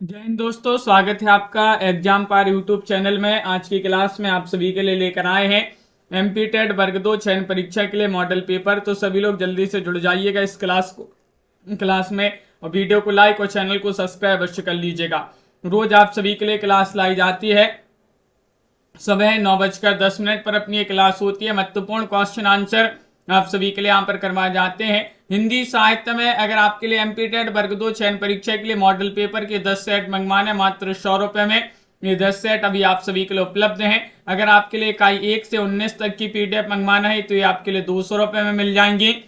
जय हिंद दोस्तों, स्वागत है आपका एग्जाम पार यूट्यूब चैनल में। आज की क्लास में आप सभी के लिए लेकर आए हैं एमपी टेट वर्ग 2 चयन परीक्षा के लिए मॉडल पेपर। तो सभी लोग जल्दी से जुड़ जाइएगा इस क्लास में और वीडियो को लाइक और चैनल को सब्सक्राइब अवश्य कर लीजिएगा। रोज आप सभी के लिए क्लास लाई जाती है सुबह 9:10 पर अपनी ये क्लास होती है। महत्वपूर्ण क्वेश्चन आंसर आप सभी के लिए यहाँ पर करवाए जाते हैं। हिंदी साहित्य में अगर आपके लिए एमपी टेट वर्ग 2 चयन परीक्षा के लिए मॉडल पेपर के 10 सेट मंगवाने मात्र 100 रुपए में। ये 10 सेट अभी आप सभी के लिए उपलब्ध हैं। अगर आपके लिए इकाई 1 से 19 तक की पीडीएफ मंगवाना है तो ये आपके लिए 200 रुपए में मिल जाएंगी।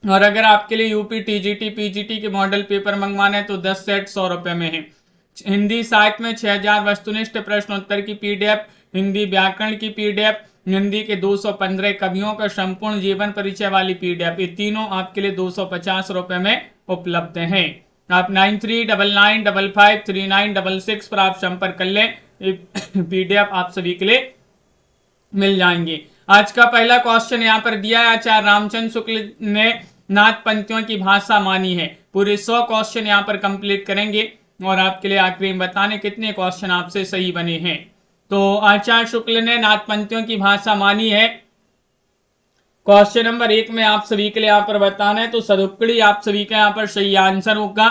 और अगर आपके लिए यूपी टीजीटी पीजीटी के मॉडल पेपर मंगवाना है तो 10 सेट 100 रुपए में है। हिंदी साहित्य में 6000 वस्तुनिष्ठ प्रश्नोत्तर की पीडीएफ, हिंदी व्याकरण की पीडीएफ, हिंदी के 215 कवियों का संपूर्ण जीवन परिचय वाली पीडीएफ, ये तीनों आपके लिए 250 रुपए में उपलब्ध हैं। आप 9399553966 पर आप संपर्क कर लें, पीडीएफ आप सभी के लिए मिल जाएंगे। आज का पहला क्वेश्चन यहाँ पर दिया है, आचार्य रामचंद्र शुक्ल ने नाथ पंक्तियों की भाषा मानी है। पूरे 100 क्वेश्चन यहाँ पर कंप्लीट करेंगे और आपके लिए आखिरी में बताने कितने क्वेश्चन आपसे सही बने हैं। तो आचार्य शुक्ल ने नाथ पंक्तियों की भाषा मानी है। क्वेश्चन नंबर 1 में आप सभी के लिए यहाँ पर बताना है तो सदुक्कड़ी आप सभी का यहाँ पर सही आंसर होगा।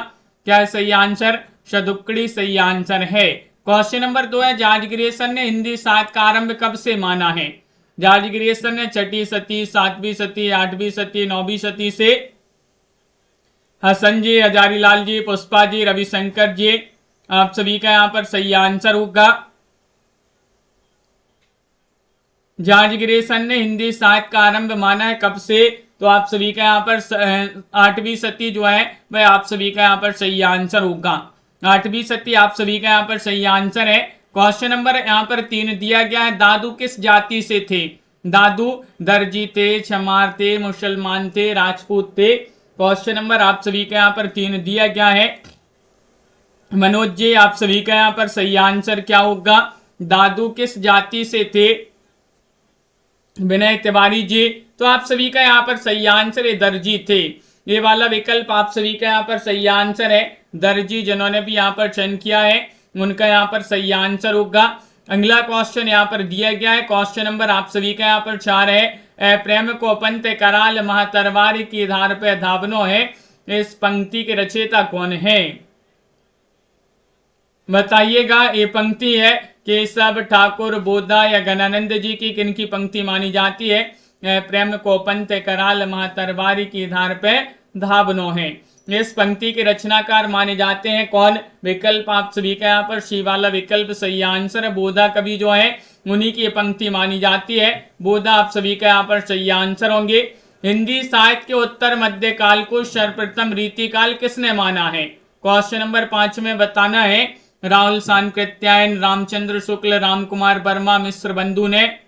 क्या है सही आंसर? सदुक्कड़ी सही आंसर है। क्वेश्चन नंबर 2 है, जॉर्ज ग्रियर्सन ने हिंदी साहित्य का आरंभ कब से माना है? जॉर्ज ग्रियर्सन ने 6वीं सदी, 7वीं सदी, 8वीं सदी, 9वीं सदी से हसन जी, हजारीलाल जी, पुष्पा जी, रविशंकर जी आप सभी का यहाँ पर सही आंसर होगा। जॉर्ज ग्रियर्सन ने हिंदी साहित्य का आरंभ माना है कब से? तो आप सभी का यहाँ पर 8वीं सदी जो है वह आप सभी का यहाँ पर सही आंसर होगा। 8वीं सदी आप सभी का यहाँ पर सही आंसर है। क्वेश्चन नंबर यहाँ पर 3 दिया गया है, दादू किस जाति से थे? दादू दर्जी थे, चमार थे, मुसलमान थे, राजपूत थे। क्वेश्चन नंबर आप सभी का यहाँ पर 3 दिया गया है। मनोज जी आप सभी का यहाँ पर सही आंसर क्या होगा? दादू किस जाति से थे? विनय तिवारी जी तो आप सभी का यहाँ पर सही आंसर है दर्जी थे। ये वाला विकल्प आप सभी का यहाँ पर सही आंसर है। दर्जी जिन्होंने भी यहाँ पर चयन किया है उनका यहाँ पर सही आंसर होगा। अगला क्वेश्चन यहाँ पर दिया गया है, क्वेश्चन नंबर आप सभी का यहाँ पर 4 है, प्रेम को पंत कराल महातरवारी की धार पे धावनो है। इस पंक्ति के रचयिता कौन है? बताइएगा। ये पंक्ति है केशव ठाकुर बोधा या गणानंद जी की किनकी पंक्ति मानी जाती है? प्रेम को पंत कराल महातरवारी की धार पे धावनो है। इस पंक्ति के रचनाकार माने जाते हैं कौन? विकल्प आप सभी का यहाँ पर सी वाला विकल्प सही आंसर है। बोधा कवि जो है उन्हीं की पंक्ति मानी जाती है। बोधा आप सभी का यहाँ पर सही आंसर होंगे। हिंदी साहित्य के उत्तर मध्य काल को सर्वप्रथम रीतिकाल किसने माना है? क्वेश्चन नंबर 5 में बताना है। राहुल सांकृत्यायन, रामचंद्र शुक्ल, रामकुमार वर्मा, मिश्र बंधु ने।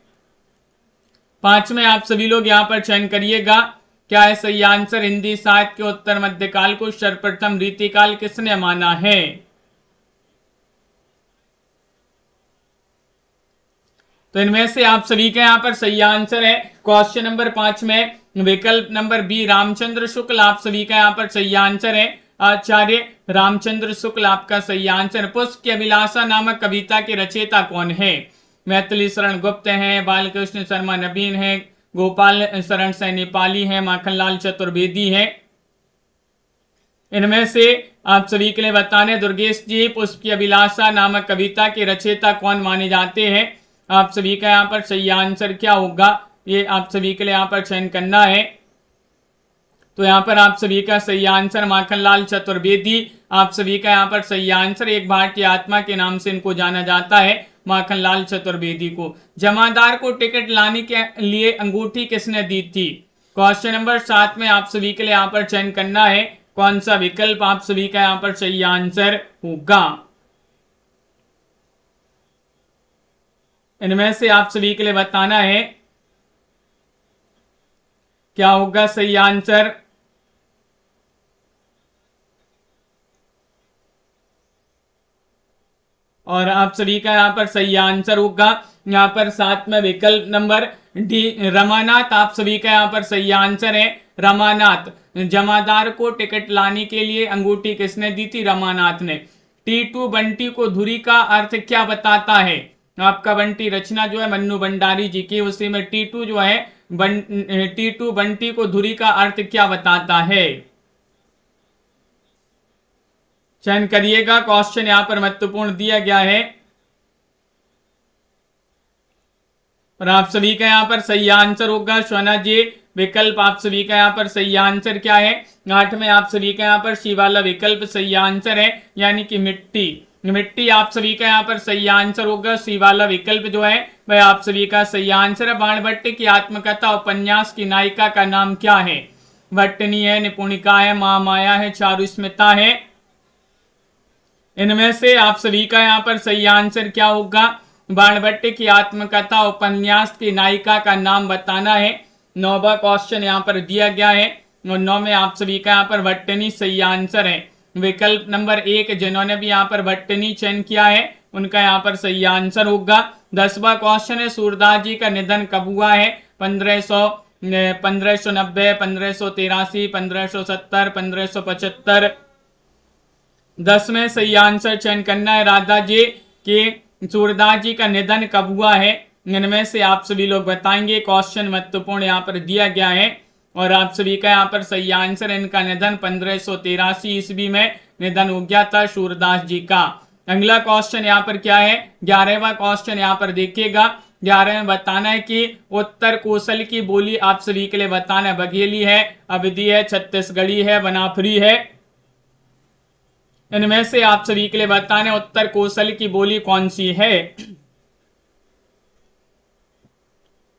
5 में आप सभी लोग यहाँ पर चयन करिएगा। क्या है सही आंसर? हिंदी साहित्य के उत्तर मध्यकाल को सर्वप्रथम रीतिकाल किसने माना है? तो इनमें से आप सभी का यहाँ पर सही आंसर है। क्वेश्चन नंबर 5 में विकल्प नंबर बी रामचंद्र शुक्ल आप सभी का यहाँ पर सही आंसर है। आचार्य रामचंद्र शुक्ल आपका सही आंसर। पुष्प की अभिलाषा नामक कविता के रचयिता कौन है? मैथिली शरण गुप्त हैं, बालकृष्ण शर्मा नवीन है, गोपाल शरण से नेपाली हैं, माखनलाल चतुर्वेदी हैं। इनमें से आप सभी के लिए बताने दुर्गेश जी पुष्प की अभिलाषा नामक कविता के रचयिता कौन माने जाते हैं? आप सभी का यहाँ पर सही आंसर क्या होगा? ये आप सभी के लिए यहाँ पर चयन करना है। तो यहाँ पर आप सभी का सही आंसर माखनलाल चतुर्वेदी आप सभी का यहाँ पर सही आंसर। एक भारतीय आत्मा के नाम से इनको जाना जाता है, माखनलाल चतुर्वेदी को। जमादार को टिकट लाने के लिए अंगूठी किसने दी थी? क्वेश्चन नंबर 7 में आप सभी के लिए यहाँ पर चयन करना है कौन सा विकल्प आप सभी का यहाँ पर सही आंसर होगा। इनमें से आप सभी के लिए बताना है क्या होगा सही आंसर। और आप सभी का यहाँ पर सही आंसर होगा यहाँ पर 7 में विकल्प नंबर डी रमानाथ आप सभी का यहाँ पर सही आंसर है। रमानाथ जमादार को टिकट लाने के लिए अंगूठी किसने दी थी? रमानाथ ने। टीटू बंटी को धुरी का अर्थ क्या बताता है? आपका बंटी रचना जो है मन्नू भंडारी जी की, उसी में टीटू जो है टीटू बंटी को धुरी का अर्थ क्या बताता है? चयन करिएगा, क्वेश्चन यहां पर महत्वपूर्ण दिया गया है और आप सभी का यहां पर सही आंसर होगा सोना जी। विकल्प आप सभी का यहाँ पर सही आंसर क्या है? 8 में आप सभी का यहाँ पर सी वाला विकल्प सही आंसर है, यानी कि मिट्टी। मिट्टी आप सभी का यहाँ पर सही आंसर होगा। सी वाला विकल्प जो है वह आप सभी का सही आंसर है। बाणभट्ट की आत्मकथा उपन्यास की नायिका का नाम क्या है? भट्टनी है, निपुणिका है, महामाया है, चारुस्मिता है। इनमें से आप सभी का यहाँ पर सही आंसर क्या होगा? बाणभट्ट की आत्मकथा उपन्यास की नायिका का नाम बताना है। 9वां क्वेश्चन यहाँ पर दिया गया है और 9 में आप सभी का यहाँ पर भट्टनी सही आंसर है। विकल्प नंबर 1 जिन्होंने भी यहाँ पर भट्टनी चयन किया है उनका यहाँ पर सही आंसर होगा। 10वां क्वेश्चन है सूरदास जी का निधन कब हुआ है? 1590, 1583, 1570, 1575। 10 में सही आंसर चयन करना है राधा जी कि सूरदास जी का निधन कब हुआ है। इनमें से आप सभी लोग बताएंगे। क्वेश्चन महत्वपूर्ण यहाँ पर दिया गया है और आप सभी का यहाँ पर सही आंसर, इनका निधन 1583 ईस्वी में निधन हो गया था सूरदास जी का। अगला क्वेश्चन यहाँ पर क्या है? 11वां क्वेश्चन यहाँ पर देखिएगा। 11 में बताना है कि उत्तर कौशल की बोली आप सभी के लिए बताना है। बघेली है, अवधी है, छत्तीसगढ़ी है, बनाफरी है। इनमें से आप सभी के लिए बताना है उत्तर कौशल की बोली कौन सी है।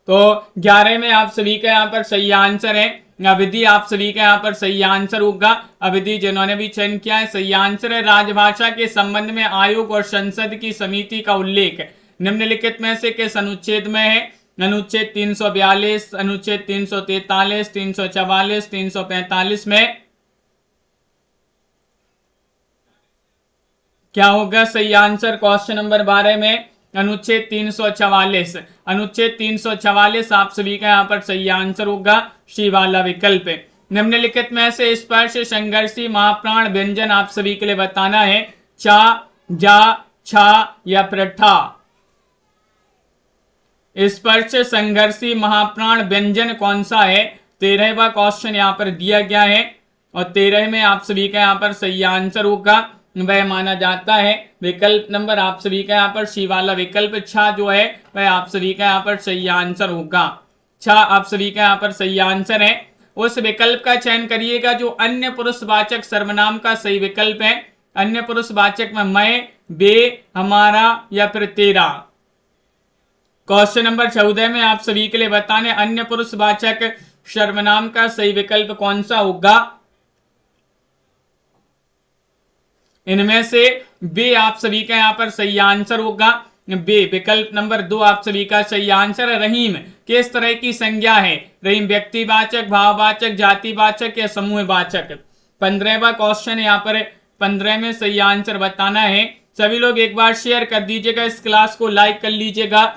तो 11 में आप सभी का यहाँ पर सही आंसर है अवधि। आप सभी का यहाँ पर सही आंसर होगा अवधि, जिन्होंने भी चयन किया है सही आंसर है। राजभाषा के संबंध में आयोग और संसद की समिति का उल्लेख निम्नलिखित में से किस अनुच्छेद में है? अनुच्छेद 342, अनुच्छेद 343, 344, 345 में। क्या होगा सही आंसर क्वेश्चन नंबर 12 में? अनुच्छेद 344। अनुच्छेद 344 आप सभी का यहाँ पर सही आंसर होगा सी वाला विकल्प। निम्नलिखित में से स्पर्श संघर्षी महाप्राण व्यंजन आप सभी के लिए बताना है। चा, जा, छा या फिर ठा। स्पर्श संघर्षी महाप्राण व्यंजन कौन सा है? 13वां क्वेश्चन यहाँ पर दिया गया है और 13 में आप सभी का यहाँ पर सही आंसर होगा वह माना जाता है विकल्प नंबर आप सभी का यहाँ पर सी वाला विकल्प छा जो है वह आप सभी का यहाँ पर सही आंसर होगा। छा आप सभी का यहाँ पर सही आंसर है। उस विकल्प का चयन करिएगा जो अन्य पुरुषवाचक सर्वनाम का सही विकल्प है। अन्य पुरुषवाचक में मैं, बे, हमारा या फिर तेरा। क्वेश्चन नंबर 14 में आप सभी के लिए बताने अन्य पुरुषवाचक सर्वनाम का सही विकल्प कौन सा होगा। इनमें से बे आप सभी का यहाँ पर सही आंसर होगा। बे विकल्प नंबर 2 आप सभी का सही आंसर है। रहीम किस तरह की संज्ञा है? रहीम व्यक्तिवाचक, भाववाचक, जातिवाचक या समूहवाचक। 15वां क्वेश्चन यहाँ पर 15 में सही आंसर बताना है। सभी लोग एक बार शेयर कर दीजिएगा, इस क्लास को लाइक कर लीजिएगा।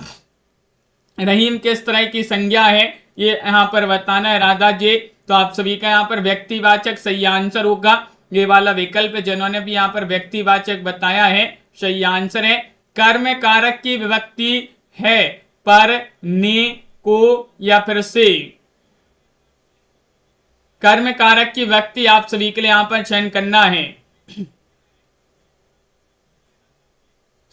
रहीम किस तरह की संज्ञा है ये यहाँ पर बताना है राधा जी। तो आप सभी का यहाँ पर व्यक्तिवाचक सही आंसर होगा। ये वाला विकल्प जिन्होंने भी यहाँ पर व्यक्तिवाचक बताया है सही आंसर है। कर्म कारक की विभक्ति है पर, ने, को या फिर से। कर्म कारक की विभक्ति आप सभी के लिए यहाँ पर चयन करना है।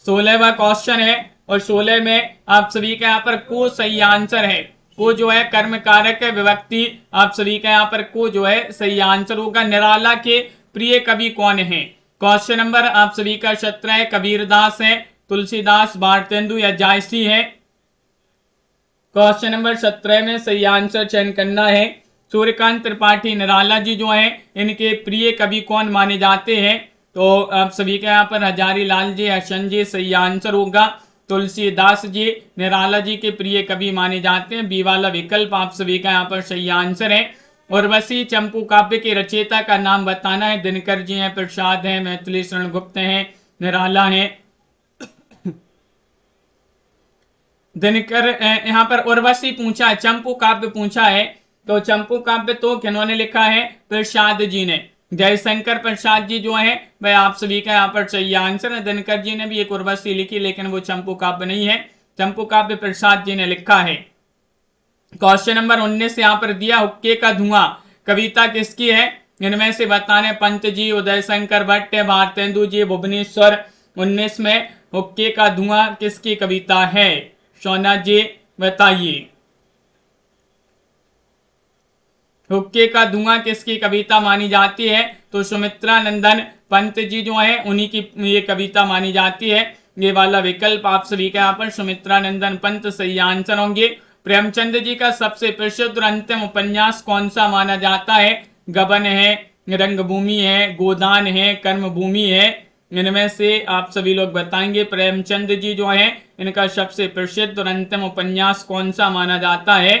16वां क्वेश्चन है और 16 में आप सभी का यहाँ पर को सही आंसर है। को जो है कर्म कारक है, विभक्ति आप सभी का यहाँ पर को जो है सही आंसर होगा। निराला के प्रिय कवि कौन है? क्वेश्चन नंबर आप सभी का 17 है। कबीरदास है, तुलसीदास, भारतेंदु या जायसी है। क्वेश्चन नंबर 17 में सही आंसर चयन करना है। सूर्यकांत त्रिपाठी निराला जी जो है इनके प्रिय कवि कौन माने जाते हैं? तो आप सभी के यहाँ पर हजारी लाल जी, हसन जी सही आंसर होगा। तुलसीदास जी निराला जी के प्रिय कवि माने जाते हैं। बी वाला विकल्प आप सभी का यहाँ पर सही आंसर है। उर्वशी चंपू काव्य के रचयिता का नाम बताना है। दिनकर जी हैं, प्रसाद हैं, मैथिली शरण गुप्त हैं, निराला हैं। दिनकर यहाँ पर उर्वशी पूछा है, चंपू काव्य पूछा है। तो चंपू काव्य तो किन्होंने लिखा है? प्रसाद जी ने। जयशंकर प्रसाद जी जो है वह आप सभी का यहाँ पर सही आंसर है। दिनकर जी ने भी एक उर्वशी लिखी, लेकिन वो चंपू काव्य नहीं है, चंपू काव्य प्रसाद जी ने लिखा है। क्वेश्चन नंबर 19 यहाँ पर दिया, हुक्के का धुआं कविता किसकी है? इनमें से बताने पंत जी, उदय शंकर भट्ट, भारतेंदु जी, भुवनेश्वर। 19 में हुक्के का धुआं किसकी कविता है? सोना जी बताइए, हुक्के का धुआं किसकी कविता मानी जाती है? तो सुमित्रा नंदन पंत जी जो है उन्हीं की ये कविता मानी जाती है। ये वाला विकल्प आप सभी का यहाँ पर सुमित्रा नंदन पंत सही आंसर होंगे। प्रेमचंद जी का सबसे प्रसिद्ध और अंतिम उपन्यास कौन सा माना जाता है? गबन है, रंगभूमि है, गोदान है, कर्मभूमि है। इनमें से आप सभी लोग बताएंगे प्रेमचंद जी जो है इनका सबसे प्रसिद्ध और अंतिम उपन्यास कौन सा माना जाता है?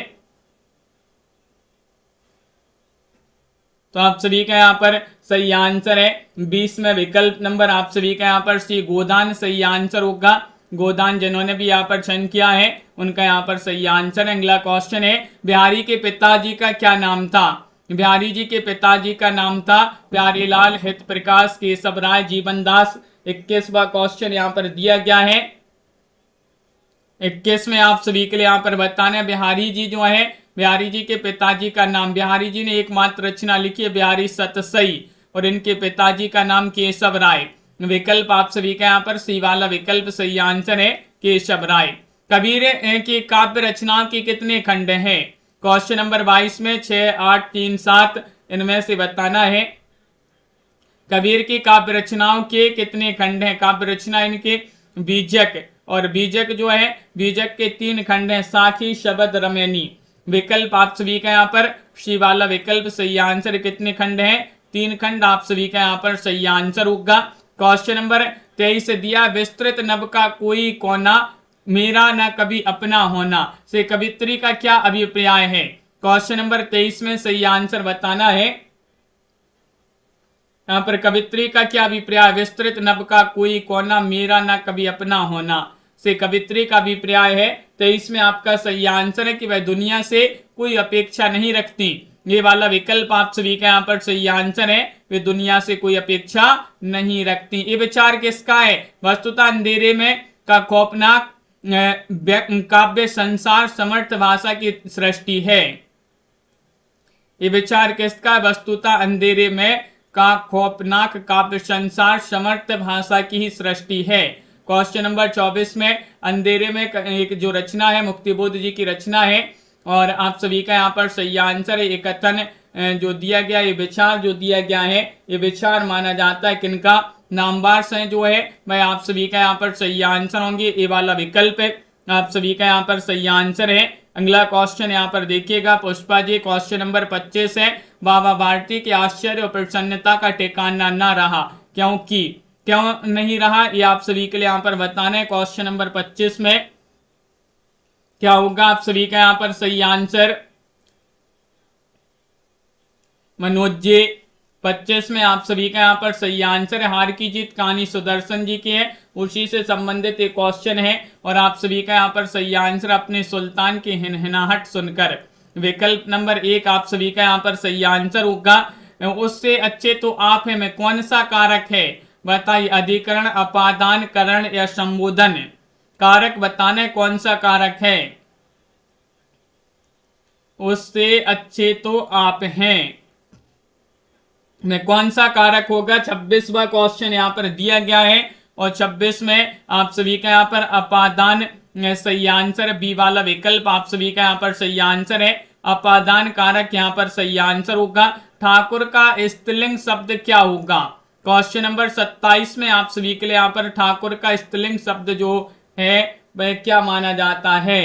तो आप सभी का यहाँ पर सही आंसर है 20 में विकल्प नंबर आप सभी का यहाँ पर सी गोदान सही आंसर होगा। गोदान जिन्होंने भी यहाँ पर चयन किया है उनका यहाँ पर सही आंसर है। अगला क्वेश्चन है, बिहारी के पिताजी का क्या नाम था? बिहारी जी के पिताजी का नाम था प्यारीलाल, हित प्रकाश, केशव राय, जीवन दास। 21वां क्वेश्चन यहाँ पर दिया गया है। 21 में आप सभी के लिए यहाँ पर बताना है, बिहारी जी जो है बिहारी जी के पिताजी का नाम, बिहारी जी ने एकमात्र रचना लिखी है बिहारी सतसई, और इनके पिताजी का नाम केशव राय। विकल्प आप सभी का यहाँ पर सी वाला विकल्प सही आंसर है, केशव राय। कबीर की काव्य रचनाओं के कितने खंड हैं? क्वेश्चन नंबर 22 में 6, 8, 3, 7 इनमें से बताना है कबीर की काव्य रचनाओं के कितने खंड हैं। काव्य रचना इनके बीजक, और बीजक जो है बीजक के 3 खंड हैं, साखी, शबद, रमैनी। विकल्प आप सभी का यहाँ पर सी वाला विकल्प सही आंसर। कितने खंड हैं? 3 खंड आप सभी का यहाँ पर सही आंसर होगा। क्वेश्चन नंबर 23 दिया, विस्तृत नभ का कोई कोना मेरा न कभी अपना होना से कवित्री का क्या अभिप्राय है? क्वेश्चन नंबर 23 में सही आंसर बताना है। यहाँ पर कवित्री का क्या अभिप्राय? विस्तृत नभ का कोई कोना मेरा न कभी अपना होना से कवित्री का अभिप्राय है। 23 में आपका सही आंसर है कि वह दुनिया से कोई अपेक्षा नहीं रखती। ये वाला विकल्प आप सभी का यहाँ पर सही आंसर है, वे दुनिया से कोई अपेक्षा नहीं रखती। ये विचार किसका है? वस्तुतः अंधेरे में का खौफनाक काव्य संसार समर्थ भाषा की सृष्टि है। ये विचार किसका? वस्तुतः अंधेरे में का खौफनाक काव्य संसार समर्थ भाषा की ही सृष्टि है। क्वेश्चन नंबर 24 में अंधेरे में एक जो रचना है मुक्तिबोध जी की रचना है, और आप सभी का यहाँ पर सही आंसर है। एक कथन जो दिया गया, ये विचार जो दिया गया है, ये विचार माना जाता है किनका? नामवार से जो है वह आप सभी का यहाँ पर सही आंसर होंगे। ये वाला विकल्प है आप सभी का यहाँ पर सही आंसर है। अगला क्वेश्चन यहाँ पर देखिएगा पुष्पा जी, क्वेश्चन नंबर 25 है, बाबा भारती के आश्चर्य और प्रसन्नता का ठिकाना न रहा, क्योंकि क्यों नहीं रहा? ये आप सभी के लिए यहाँ पर बताना है। क्वेश्चन नंबर 25 में क्या होगा आप सभी का यहाँ पर सही आंसर? मनोज जी 25 में आप सभी का यहाँ पर सही आंसर है। हार की जीत कहानी सुदर्शन जी की है, उसी से संबंधित एक क्वेश्चन है, और आप सभी का यहाँ पर सही आंसर अपने सुल्तान की हिनहिनाहट सुनकर। विकल्प नंबर 1 आप सभी का यहाँ पर सही आंसर होगा। उससे अच्छे तो आप है में कौन सा कारक है? बताइए, अधिकरण, अपादान, करण या संबोधन? कारक बताना है कौन सा कारक है। उससे अच्छे तो आप हैं में कौन सा कारक होगा? 26वां क्वेश्चन यहाँ पर दिया गया है, और 26 में आप सभी का यहाँ पर अपादान सही आंसर, बी वाला विकल्प आप सभी का यहाँ पर सही आंसर है। अपादान कारक यहाँ पर सही आंसर होगा। ठाकुर का स्त्रीलिंग शब्द क्या होगा? क्वेश्चन नंबर 27 में आप सभी के लिए यहाँ पर ठाकुर का स्त्रीलिंग शब्द जो है वह क्या माना जाता है?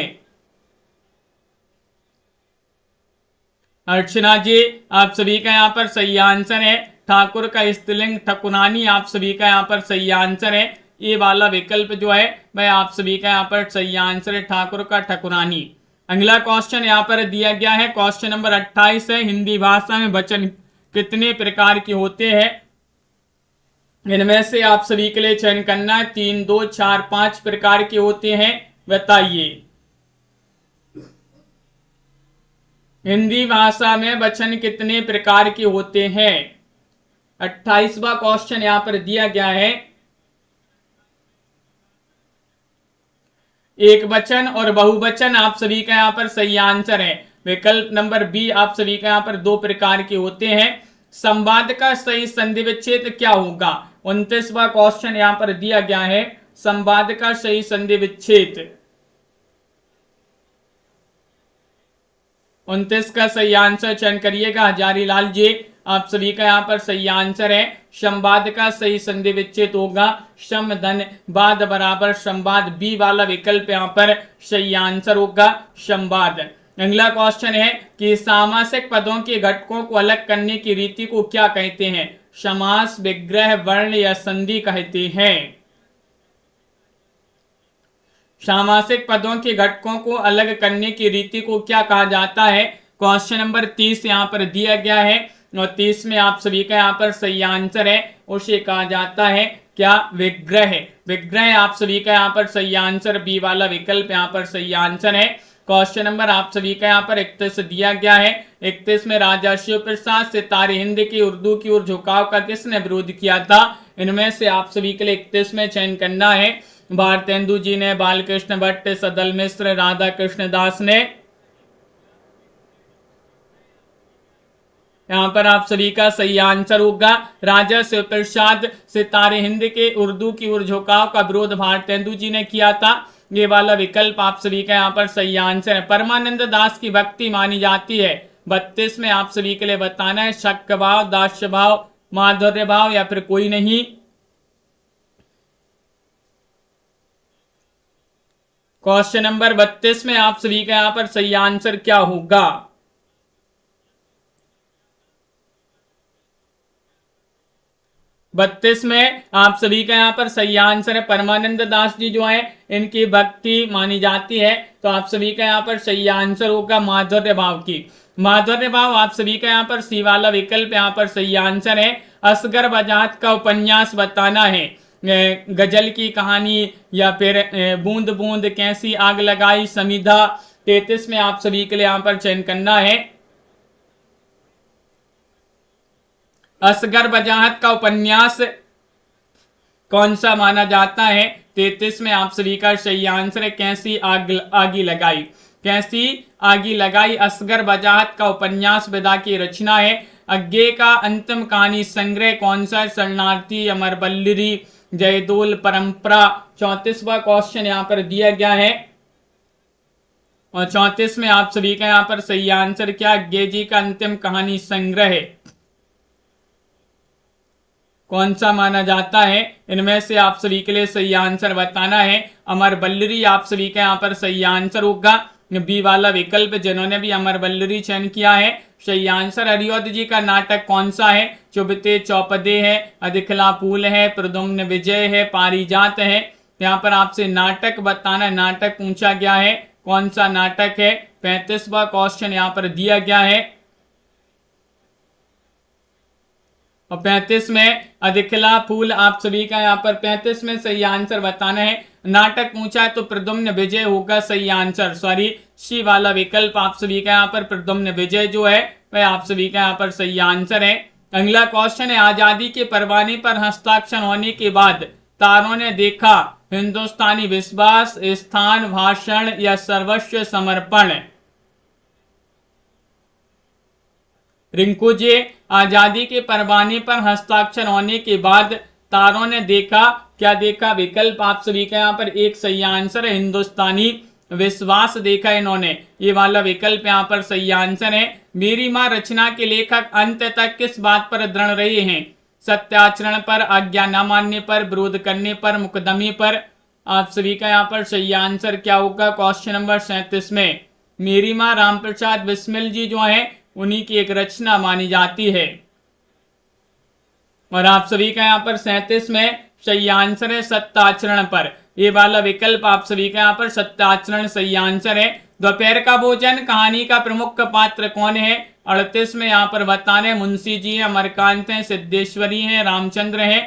अर्चना जी आप सभी का यहाँ पर सही आंसर है। ठाकुर का स्त्रीलिंग ठकुरानी आप सभी का यहाँ पर सही आंसर है। ये वाला विकल्प जो है वह आप सभी का यहाँ पर सही आंसर है, ठाकुर का ठकुरानी। अगला क्वेश्चन यहाँ पर दिया गया है, क्वेश्चन नंबर 28 है, हिंदी भाषा में वचन कितने प्रकार के होते हैं? इनमें से आप सभी के लिए चयन करना, 3, 2, 4, 5 प्रकार के होते हैं, बताइए। हिंदी भाषा में वचन कितने प्रकार के होते हैं? 28वां क्वेश्चन यहां पर दिया गया है, एक वचन और बहुवचन आप सभी का यहां पर सही आंसर है। विकल्प नंबर बी आप सभी का यहां पर दो प्रकार के होते हैं। संवाद का सही संधि विच्छेद क्या होगा? 29वां क्वेश्चन यहां पर दिया गया है, संवाद का सही संधि विच्छेद। 29 का सही आंसर चयन करिएगा। हजारी लाल जी आप सभी का यहाँ पर सही आंसर है, संवाद का सही संधि विच्छेद होगा सम धन वाद बराबर संवाद। बी वाला विकल्प यहाँ पर सही आंसर होगा, संवाद। अगला क्वेश्चन है कि सामासिक पदों के घटकों को अलग करने की रीति को क्या कहते हैं? समास, विग्रह, वर्ण या संधि कहते हैं। सामासिक पदों के घटकों को अलग करने की रीति को क्या कहा जाता है? क्वेश्चन नंबर 30 यहाँ पर दिया गया है और 30 में आप सभी का यहाँ पर सही आंसर है, उसे कहा जाता है क्या? विग्रह। विग्रह आप सभी का यहाँ पर सही आंसर, बी वाला विकल्प यहाँ पर सही आंसर है। क्वेश्चन नंबर आप सभी का यहाँ पर 31 दिया गया है। 31 में राजा शिव प्रसाद सितारे हिंद की उर्दू की ओर झुकाव का किसने विरोध किया था? इनमें से आप सभी के लिए 31 में चयन करना है। भारतेंदु जी ने, बालकृष्ण भट्ट, सदल मिश्र, राधा कृष्ण दास ने। यहाँ पर आप सभी का सही आंसर होगा राजा शिव प्रसाद सितारे हिंद के उर्दू की ओर झुकाव का विरोध भारतेंदु जी ने किया था। ये वाला विकल्प आप सभी का यहाँ पर सही आंसर है। परमानंद दास की भक्ति मानी जाती है। 32 में आप सभी के लिए बताना है, शक भाव, दास्य भाव, माधुर्य भाव या फिर कोई नहीं। क्वेश्चन नंबर 32 में आप सभी का यहाँ पर सही आंसर क्या होगा? 32 में आप सभी का यहाँ पर सही आंसर है, परमानंद दास जी जो है इनकी भक्ति मानी जाती है। तो आप सभी का यहाँ पर सही आंसर होगा माधुर्य भाव की। माधुर्य भाव आप सभी का यहाँ पर सी वाला विकल्प यहाँ पर सही आंसर है। असगर वजाहत का उपन्यास बताना है, गजल की कहानी या फिर बूंद बूंद कैसी आग लगाई समिधा। 33 में आप सभी के लिए यहाँ पर चयन करना है, असगर वजाहत का उपन्यास कौन सा माना जाता है? 33 में आप सभी का सही आंसर है, कैसी आगी लगाई। कैसी आगी लगाई असगर वजाहत का उपन्यास विदा की रचना है। अज्ञे का अंतिम कहानी संग्रह कौन सा? शरणार्थी, अमरबल्लरी, जयदोल परंपरा। 34वां क्वेश्चन यहाँ पर दिया गया है और 34 में आप सभी का यहाँ पर सही आंसर क्या? अज्ञे जी का अंतिम कहानी संग्रह कौन सा माना जाता है? इनमें से आप सभी के लिए सही आंसर बताना है। अमरबल्लरी आप सभी का यहाँ पर सही आंसर होगा, बी वाला विकल्प। जिन्होंने भी अमरबल्लरी चयन किया है सही आंसर। हरिऔध जी का नाटक कौन सा है? चुभते चौपदे है, अधिकला फूल है, प्रद्युम्न विजय है, पारिजात है। यहाँ पर आपसे नाटक बताना है, नाटक पूछा गया है, कौन सा नाटक है? 35वां क्वेश्चन यहाँ पर दिया गया है और 35 में अधिकला फूल आप सभी का यहाँ पर 35 में सही आंसर बताना है। नाटक पूछा है तो प्रद्युम्न विजय होगा सही आंसर। सॉरी, सी वाला विकल्प आप सभी का यहाँ पर प्रद्युम्न विजय जो है वह आप सभी का यहाँ पर सही आंसर है। अगला क्वेश्चन है, आजादी के परवाने पर हस्ताक्षर होने के बाद तारों ने देखा हिंदुस्तानी विश्वास, स्थान, भाषण या सर्वस्व समर्पण। रिंकू जी, आजादी के परवाने पर हस्ताक्षर होने के बाद तारों ने देखा, क्या देखा? विकल्प आप सभी का यहाँ पर एक सही आंसर है, हिंदुस्तानी विश्वास देखा इन्होंने। ये वाला विकल्प यहाँ पर सही आंसर है। मेरी माँ रचना के लेखक अंत तक किस बात पर दृढ़ रहे हैं? सत्याचरण पर, आज्ञा न मानने पर, विरोध करने पर, मुकदमे पर। आप सभी का यहाँ पर सही आंसर क्या होगा? क्वेश्चन नंबर 37 में मेरी माँ रामप्रसाद बिस्मिल जी जो है उन्हीं की एक रचना मानी जाती है। और आप सभी का यहाँ पर 37 में सही आंसर है सत्याचरण पर। ये वाला विकल्प आप सभी का यहाँ पर सत्याचरण सही आंसर है। दोपहर का भोजन कहानी का प्रमुख पात्र कौन है? 38 में यहाँ पर बताने, मुंशी जी है, अमरकांत है, सिद्धेश्वरी है, रामचंद्र है।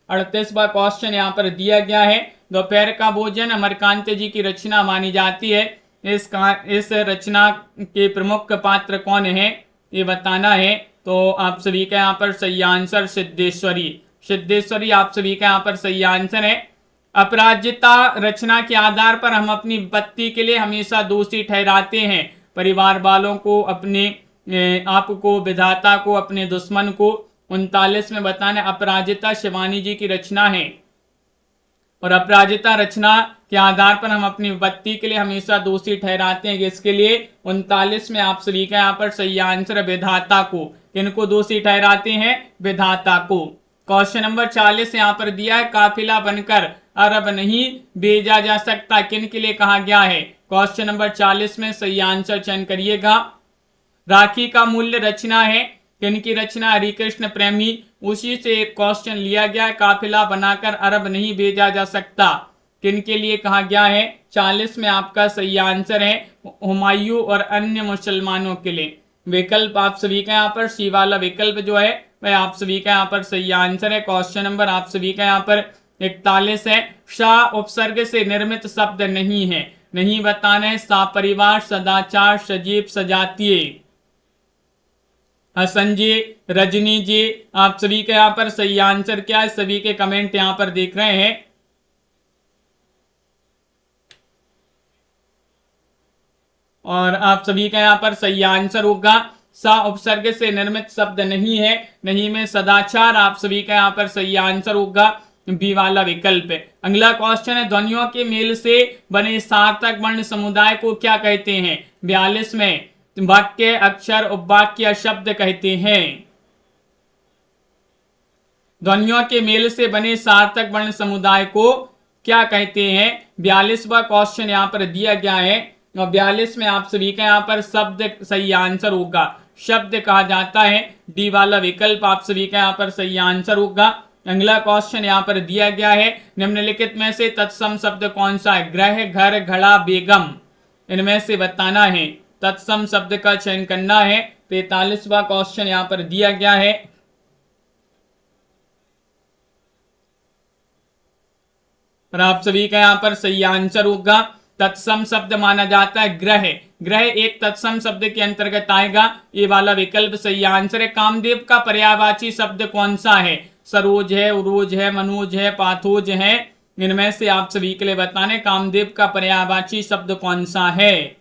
38वां क्वेश्चन यहाँ पर दिया गया है। दोपहर का भोजन अमरकांत जी की रचना मानी जाती है। इस रचना के प्रमुख पात्र कौन है ये बताना है। तो आप सभी का यहाँ पर सही आंसर सिद्धेश्वरी। सिद्धेश्वरी आप सभी का यहाँ पर सही आंसर है। अपराजिता रचना के आधार पर हम अपनी विपत्ति के लिए हमेशा दोषी ठहराते हैं, परिवार वालों को, अपने आपको, विधाता को, अपने दुश्मन को। 39 में बताना अपराजिता शिवानी जी की रचना है और अपराजिता रचना के आधार पर हम अपनी विपत्ति के लिए हमेशा दोषी ठहराते हैं। इसके लिए 39 में आप सभी का यहाँ पर सही आंसर विधाता को। किनको दोषी ठहराते हैं? विधाता को। क्वेश्चन नंबर 40 यहाँ पर दिया है, काफिला बनकर अरब नहीं भेजा जा सकता, किन के लिए कहा गया है? क्वेश्चन नंबर 40 में सही आंसर चयन करिएगा। राखी का मूल्य रचना है, किन की रचना? हरिकृष्ण प्रेमी। उसी से एक क्वेश्चन लिया गया है, काफिला बनाकर अरब नहीं भेजा जा सकता, किन के लिए कहा गया है? 40 में आपका सही आंसर है हुमायूं और अन्य मुसलमानों के लिए। विकल्प आप सभी का यहाँ पर सी वाला विकल्प जो है वह आप सभी का यहाँ पर सही आंसर है। क्वेश्चन नंबर आप सभी का यहाँ पर 41 है, शाह उपसर्ग से निर्मित शब्द नहीं है, नहीं बताना है। सा परिवार, सदाचार, सजीव, सजातीय। हसन जी, रजनी जी, आप सभी का यहाँ पर सही आंसर क्या है? सभी के कमेंट यहाँ पर देख रहे हैं। और आप सभी का यहाँ पर सही आंसर होगा सा उपसर्ग से निर्मित शब्द नहीं है, नहीं में सदाचार। आप सभी का यहाँ पर सही आंसर होगा बी वाला विकल्प। अगला क्वेश्चन है, ध्वनियों के मेल से बने सार्थक वर्ण समुदाय को क्या कहते हैं? 42 में वाक्य, अक्षर, उपवाक्य, शब्द कहते हैं। ध्वनियों के मेल से बने सार्थक वर्ण समुदाय को क्या कहते हैं? 42वां क्वेश्चन यहाँ पर दिया गया है और 42 में आप सभी का यहाँ पर शब्द सही आंसर होगा, शब्द कहा जाता है। डी वाला विकल्प आप सभी का यहाँ पर सही आंसर होगा। अगला क्वेश्चन यहाँ पर दिया गया है, निम्नलिखित में से तत्सम शब्द कौन सा है? ग्रह, घर, घड़ा, बेगम, इनमें से बताना है। तत्सम शब्द का चयन करना है। 43वां क्वेश्चन यहाँ पर दिया गया है। और आप सभी का यहाँ पर सही आंसर होगा तत्सम शब्द माना जाता है ग्रह। ग्रह एक तत्सम शब्द के अंतर्गत आएगा, ये वाला विकल्प सही आंसर है। कामदेव का पर्यायवाची शब्द कौन सा है? सरोज है, उरोज है, मनोज है, पाथोज है, इनमें से आप सभी के लिए बताने कामदेव का पर्यायवाची शब्द कौन सा है?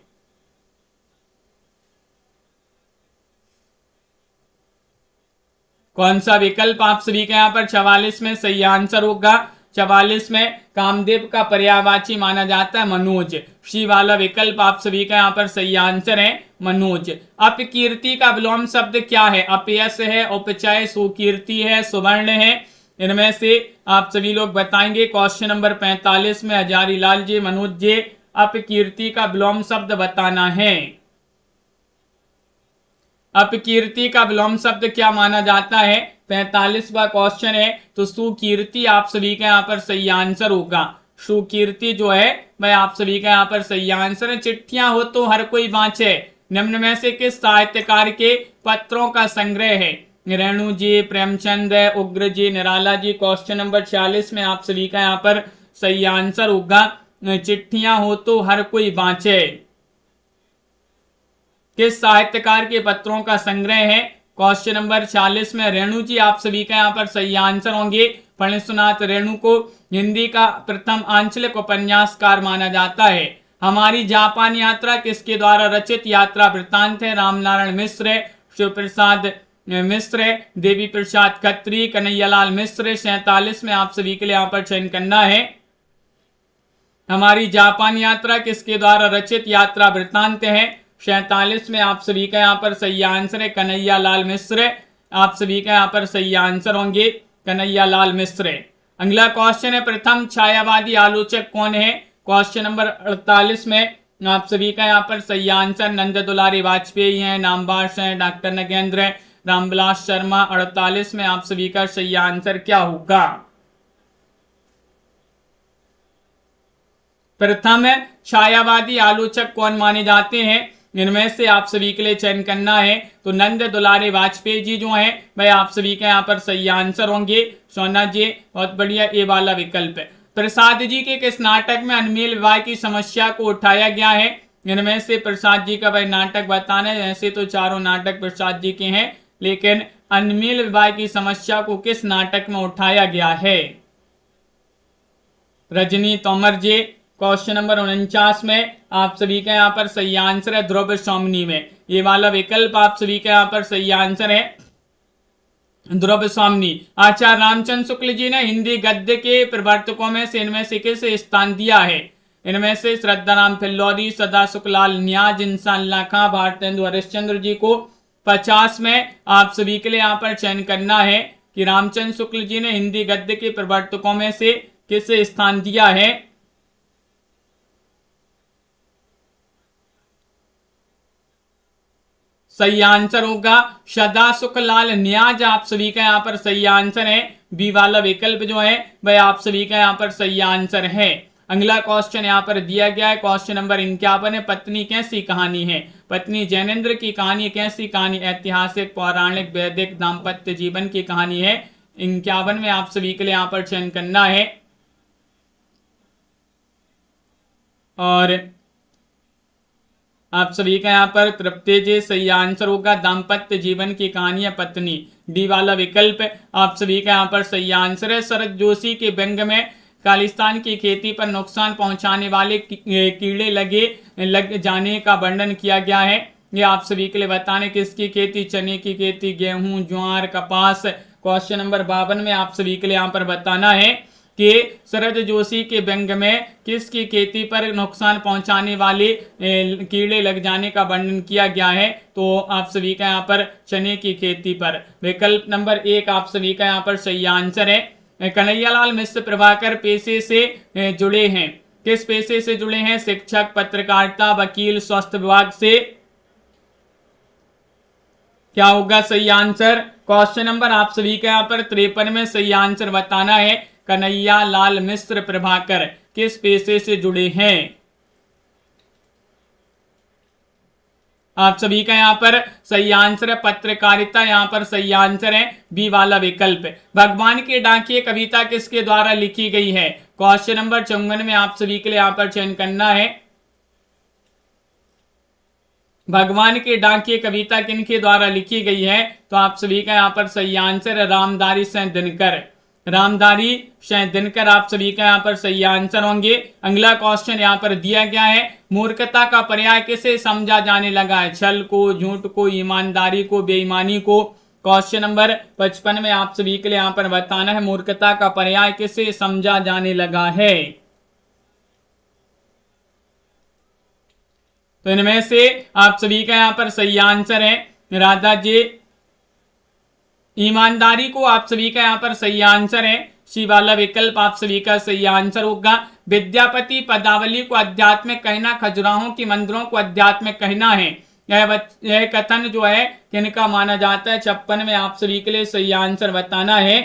कौन सा विकल्प आप सभी के यहाँ पर 44 में सही आंसर होगा? 44 में कामदेव का पर्यायवाची माना जाता है मनोज। सी वाला विकल्प आप सभी का यहाँ पर सही आंसर है मनोज। अपकीर्ति का विलोम शब्द क्या है? अपयश है, उपचय, सुकीर्ति है, सुवर्ण है, इनमें से आप सभी लोग बताएंगे। क्वेश्चन नंबर 45 में हजारी लाल जी, मनोज जी, अपकीर्ति का विलोम शब्द बताना है। अपकीर्ति का विलोम शब्द क्या माना जाता है? 45वां क्वेश्चन है, तो सुकीर्ति आप सभी का यहाँ पर सही आंसर होगा। सुकीर्ति जो है वह आप सभी का यहाँ पर सही आंसर है। चिट्ठियां हो तो हर कोई बाँचे, निम्न में से किस साहित्यकार के पत्रों का संग्रह है? रेणु जी, प्रेमचंद, उग्र जी, निराला जी। क्वेश्चन नंबर 46 में आप सभी का यहाँ पर सही आंसर होगा चिट्ठियां हो तो हर कोई बाँचे। किस साहित्यकार के पत्रों का संग्रह है? क्वेश्चन नंबर 40 में रेणु जी आप सभी का यहाँ पर सही आंसर होंगे। फणीसुनाथ रेणु को हिंदी का प्रथम आंचलिक उपन्यासकार माना जाता है। हमारी जापान यात्रा किसके द्वारा रचित यात्रा वृत्तांत है? रामनारायण मिश्र, शिव प्रसाद मिश्र, देवी प्रसाद खत्री, कन्हैयालाल मिश्र। 47 में आप सभी के लिए यहाँ पर चयन करना है। हमारी जापान यात्रा किसके द्वारा रचित यात्रा वृत्तांत है? 47 में आप सभी का यहाँ पर सही आंसर है कन्हैयालाल मिश्र। आप सभी का यहाँ पर सही आंसर होंगे कन्हैयालाल मिश्र। अगला क्वेश्चन है, प्रथम छायावादी आलोचक कौन है? क्वेश्चन नंबर 48 में आप सभी का यहाँ पर सही आंसर नंद दुलारी वाजपेयी हैं, नामबास हैं, डॉक्टर नगेंद्र, रामविलास शर्मा। 48 में आप सभी का सही आंसर क्या होगा? प्रथम छायावादी आलोचक कौन माने जाते हैं? इनमें से आप सभी के लिए चयन करना है। तो नंद दुलारे वाजपेयी जी जो हैं वह आप सभी के यहाँ पर सही आंसर होंगे। सोना जी बहुत बढ़िया, ये वाला विकल्प है। प्रसाद जी के किस नाटक में अनमेल विवाह की समस्या को उठाया गया है? इनमें से प्रसाद जी का वह नाटक बताना है। ऐसे तो चारों नाटक प्रसाद जी के हैं, लेकिन अनमेल विवाह की समस्या को किस नाटक में उठाया गया है? रजनी तोमर जी। क्वेश्चन नंबर 49 में आप सभी का यहाँ पर सही आंसर है ध्रुव स्वामिनी में। ये वाला विकल्प आप सभी का यहाँ पर सही आंसर है ध्रुव स्वामिनी। आचार्य रामचंद्र शुक्ल जी ने हिंदी गद्य के प्रवर्तकों में से इनमें से किसे स्थान दिया है? इनमें से श्रद्धाराम फिल्लौरी, सदा सुखलाल न्याज, इंसान लाखा, भारतेंदु हरिश्चंद्र जी को 50 में आप सभी के लिए यहाँ पर चयन करना है कि रामचंद्र शुक्ल जी ने हिंदी गद्य के प्रवर्तकों में से किसे स्थान दिया है? सही आंसर होगा सदा सुखलाल न्याज। आप सभी का यहाँ पर सही आंसर है। बी वाला विकल्प जो है वह आप सभी का यहाँ पर सही आंसर है। अगला क्वेश्चन यहाँ पर दिया गया है क्वेश्चन नंबर 51 है पत्नी कैसी कहानी है? पत्नी जैनेन्द्र की कहानी कैसी कहानी? ऐतिहासिक, पौराणिक, वैदिक, दाम्पत्य जीवन की कहानी है। 51 में आप सभी के लिए यहाँ पर चयन करना है और आप सभी का यहाँ पर तृप्ति जी सही आंसर होगा दाम्पत्य जीवन की कहानी है पत्नी। डी वाला विकल्प आप सभी का यहाँ पर सही आंसर है। शरद जोशी के व्यंग में खालिस्तान की खेती पर नुकसान पहुंचाने वाले कीड़े लग जाने का वर्णन किया गया है। ये आप सभी के लिए बताने किसकी खेती? चने की खेती, गेहूं, ज्वार, कपास। क्वेश्चन नंबर 52 में आप सभी के लिए यहाँ पर बताना है कि शरद जोशी के व्यंग में किसकी खेती पर नुकसान पहुंचाने वाले कीड़े लग जाने का वर्णन किया गया है? तो आप सभी का यहाँ पर चने की खेती पर। विकल्प नंबर 1 आप सभी का यहाँ पर सही आंसर है। कन्हैयालाल मिश्र प्रभाकर पेशे से जुड़े हैं। किस पेशे से जुड़े हैं? शिक्षक, पत्रकारिता, वकील, स्वास्थ्य विभाग से। क्या होगा सही आंसर? क्वेश्चन नंबर आप सभी का यहाँ पर 53 में सही आंसर बताना है। कन्हैयालाल मिश्र प्रभाकर किस पेशे से जुड़े हैं? आप सभी का यहाँ पर सही आंसर है पत्रकारिता। यहाँ पर सही आंसर है बी वाला विकल्प। भगवान के डाकिए कविता किसके द्वारा लिखी गई है? क्वेश्चन नंबर 54 में आप सभी के लिए यहाँ पर चयन करना है। भगवान के डाकिए कविता किनके द्वारा लिखी गई है? तो आप सभी का यहाँ पर सही आंसर है रामधारी सिंह दिनकर। रामधारी सिंह दिनकर आप सभी का यहाँ पर सही आंसर होंगे। अगला क्वेश्चन यहाँ पर दिया गया है मूर्खता का पर्याय किसे समझा जाने लगा है? छल को, झूठ को, ईमानदारी को, बेईमानी को। क्वेश्चन नंबर 55 में आप सभी के लिए यहाँ पर बताना है मूर्खता का पर्याय किसे समझा जाने लगा है? तो इनमें से आप सभी का यहाँ पर सही आंसर है राधा जी। ईमानदारी को आप सभी का यहाँ पर सही आंसर है। सी वाला विकल्प आप सभी का सही आंसर होगा। विद्यापति पदावली को आध्यात्मिक कहना, खजुराहों की मंदिरों को आध्यात्मिक कहना है। यह कथन जो है किनका माना जाता है? 56 में आप सभी के लिए सही आंसर बताना है।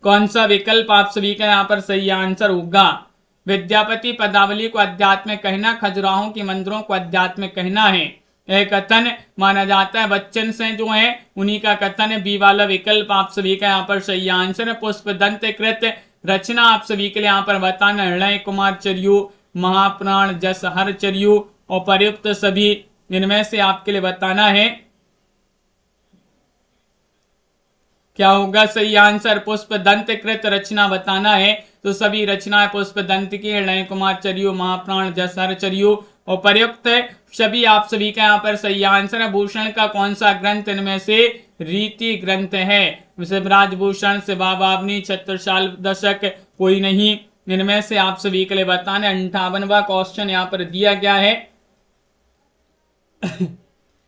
कौन सा विकल्प आप सभी का यहाँ पर सही आंसर होगा? विद्यापति पदावली को आध्यात्मिक कहना, खजुराहों की मंदिरों को आध्यात्मिक कहना है। एक कथन माना जाता है बच्चन से जो है उन्हीं का कथन है। बी वाला विकल्प आप सभी का यहाँ पर सही आंसर है। पुष्पदंत कृत रचना आप सभी के लिए यहाँ पर बताना हृदय कुमार चर्यु, महाप्राण, जसहर चर्यु और प्रयुक्त सभी। इनमें से आपके लिए बताना है क्या होगा सही आंसर? पुष्पदंत कृत रचना बताना है। तो सभी रचनाएं पुष्पदंत की, हृदय कुमार चर्यु, महाप्राण, जसहर चर्यु और प्रयुक्त सभी आप सभी का यहाँ पर सही आंसर है। भूषण का कौन सा ग्रंथ इनमें से रीति ग्रंथ है? शिवराज भूषण, शिवा बावनी, छत्रसाल दशक, कोई नहीं। इनमें से आप सभी के लिए बताना। 58वां क्वेश्चन यहाँ पर दिया गया है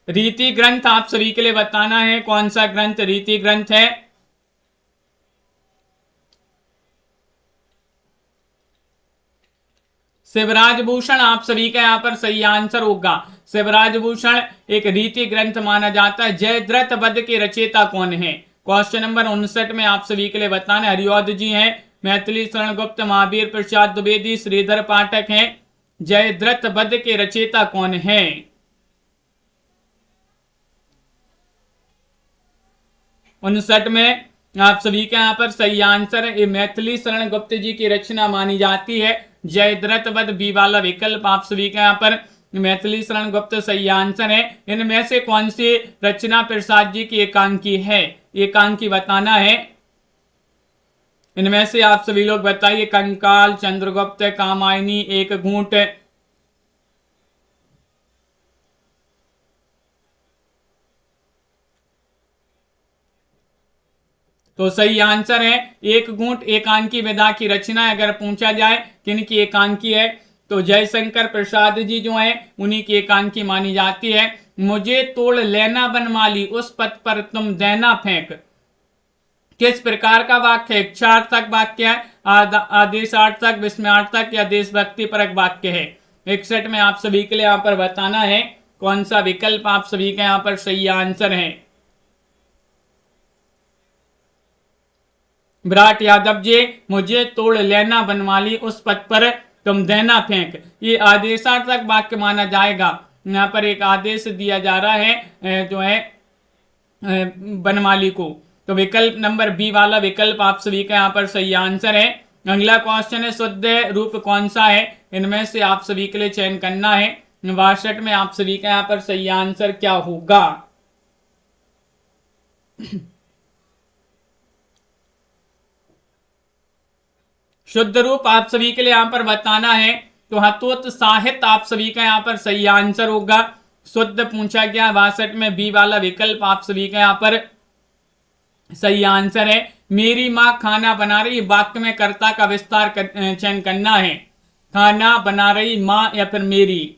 रीति ग्रंथ आप सभी के लिए बताना है कौन सा ग्रंथ रीति ग्रंथ है? शिवराज भूषण आप सभी का यहाँ पर सही आंसर होगा। शिवराज भूषण एक रीति ग्रंथ माना जाता है। जयद्रथ वध के रचयिता कौन है? क्वेश्चन नंबर 59 में आप सभी के लिए बताना। हरिऔध जी हैं, मैथिली शरण गुप्त, महावीर प्रसाद द्विवेदी, श्रीधर पाठक हैं। जयद्रथ वध के रचयिता कौन है? 59 में आप सभी का यहाँ पर सही आंसर है। ये मैथिली शरण गुप्त जी की रचना मानी जाती है। जयद्रथ वध बी वाला विकल्प आप सभी का यहाँ पर मैथिली शरण गुप्त सही आंसर है। इनमें से कौन सी रचना प्रसाद जी की एकांकी है? एकांकी बताना है। इनमें से आप सभी लोग बताइए। कंकाल, चंद्रगुप्त, कामायनी, एक घूंट। तो सही आंसर है एक घूंट एकांकी विधा की रचना है। अगर पूछा जाए किन की एकांकी है तो जयशंकर प्रसाद जी जो है उन्हीं की एकांकी मानी जाती है। मुझे तोड़ लेना बनमाली, उस पथ पर तुम देना फेंक, किस प्रकार का वाक्य है? इच्छार्थक वाक्य है, आदेशार्थक, विस्मयार्थक या देशभक्ति परक वाक्य है? 61 में आप सभी के लिए यहां पर बताना है कौन सा विकल्प आप सभी का यहां पर सही आंसर है। विराट यादव जी, मुझे तोड़ लेना बनमाली, उस पथ पर तुम देना फेंक, ये आदेशार्थक वाक्य माना जाएगा। यहाँ पर एक आदेश दिया जा रहा है जो है बनमाली को। तो विकल्प नंबर बी वाला विकल्प आप सभी का यहाँ पर सही आंसर है। अगला क्वेश्चन है शुद्ध रूप कौन सा है? इनमें से आप सभी के लिए चयन करना है। 62 में आप सभी का यहाँ पर सही आंसर क्या होगा? शुद्ध रूप आप सभी के लिए यहां पर बताना है। तो हतोत्साहित आप सभी का यहां पर सही आंसर होगा। शुद्ध पूछा गया 62 में, बी वाला विकल्प आप सभी का यहां पर सही आंसर है। मेरी माँ खाना बना रही, वाक्य में कर्ता का विस्तार चयन करना है। खाना बना रही माँ या फिर मेरी।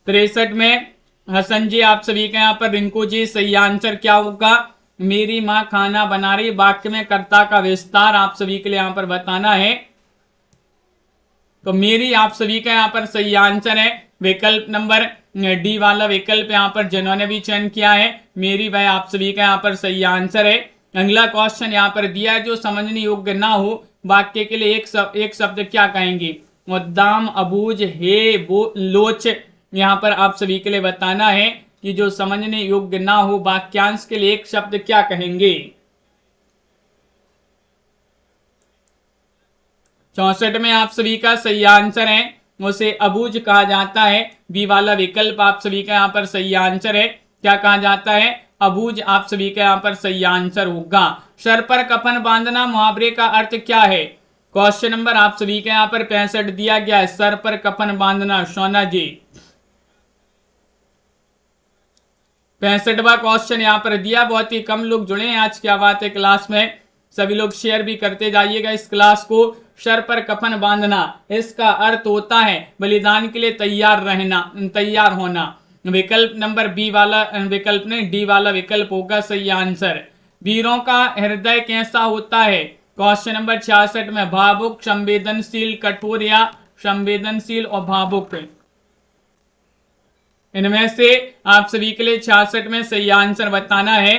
63 में हसन जी आप सभी का यहाँ पर, रिंकू जी सही आंसर क्या होगा? मेरी माँ खाना बना रही, वाक्य में कर्ता का विस्तार आप सभी के लिए यहाँ पर बताना है। तो मेरी आप सभी का यहाँ पर सही आंसर है। विकल्प नंबर डी वाला विकल्प यहाँ पर जिन्होंने भी चयन किया है मेरी, वह आप सभी का यहाँ पर सही आंसर है। अगला क्वेश्चन यहाँ पर दिया है जो समझने योग्य ना हो वाक्य के लिए एक शब्द क्या कहेंगे? उद्दाम, अबूझ, हे, लोच। यहाँ पर आप सभी के लिए बताना है कि जो समझने योग्य ना हो वाक्यांश के लिए एक शब्द क्या कहेंगे? 64 में आप सभी का सही आंसर है, उसे अबूझ कहा जाता है। बी वाला विकल्प आप सभी का यहाँ पर सही आंसर है। क्या कहा जाता है? अबूझ आप सभी का यहाँ पर सही आंसर होगा। सर पर कफन बांधना मुहावरे का अर्थ क्या है? क्वेश्चन नंबर आप सभी का यहाँ पर 65 दिया गया है। सर पर कफन बांधना, सोना जी। 65वां क्वेश्चन यहाँ पर दिया। बहुत ही कम लोग जुड़े हैं आज, क्या बात है क्लास में। सभी लोग शेयर भी करते जाइएगा इस क्लास को। सर पर कफन बांधना, इसका अर्थ होता है बलिदान के लिए तैयार रहना, तैयार होना। विकल्प नंबर बी वाला विकल्प नहीं, डी वाला विकल्प होगा सही आंसर। वीरों का हृदय कैसा होता है? क्वेश्चन नंबर 66 में, भावुक, संवेदनशील, कठोर या संवेदनशील और भावुक। इनमें से आप सभी के लिए 66 में सही आंसर बताना है।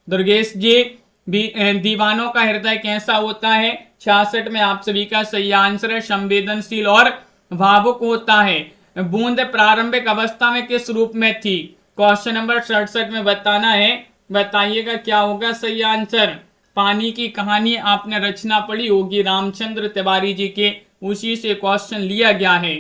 दुर्गेश जी, दीवानों का हृदय कैसा होता है? 66 में आप सभी का सही आंसर है संवेदनशील और भावुक होता है। बूंद प्रारंभिक अवस्था में किस रूप में थी? क्वेश्चन नंबर 67 में बताना है। बताइएगा क्या होगा सही आंसर। पानी की कहानी आपने रचना पढ़ी होगी रामचंद्र तिवारी जी के, उसी से क्वेश्चन लिया गया है।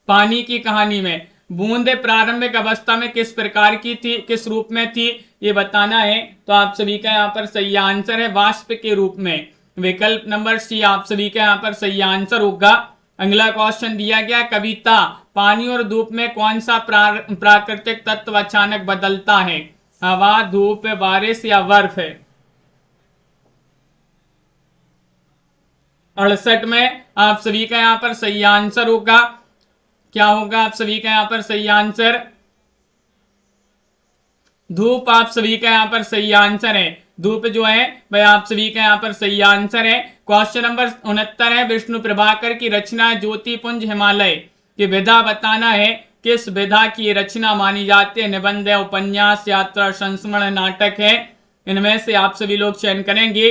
पानी की कहानी में बूंद प्रारंभिक अवस्था में किस प्रकार की थी, किस रूप में थी, ये बताना है। तो आप सभी का यहाँ पर सही आंसर है वाष्प के रूप में। विकल्प नंबर सी आप सभी का यहाँ पर सही आंसर होगा। अगला क्वेश्चन दिया गया, कविता पानी और धूप में कौन सा प्राकृतिक तत्व अचानक बदलता है? हवा, धूप, बारिश या बर्फ? 68 में आप सभी का यहाँ पर सही आंसर होगा। क्या होगा आप सभी का यहाँ पर सही आंसर? धूप आप सभी का यहाँ पर सही आंसर है। धूप जो है वह आप सभी का यहाँ पर सही आंसर है। क्वेश्चन नंबर 69 है, विष्णु प्रभाकर की रचना ज्योतिपुंज हिमालय की विधा बताना है। किस विधा की रचना मानी जाती है? निबंध, उपन्यास, यात्रा, संस्मरण, नाटक है। इनमें से आप सभी लोग चयन करेंगे।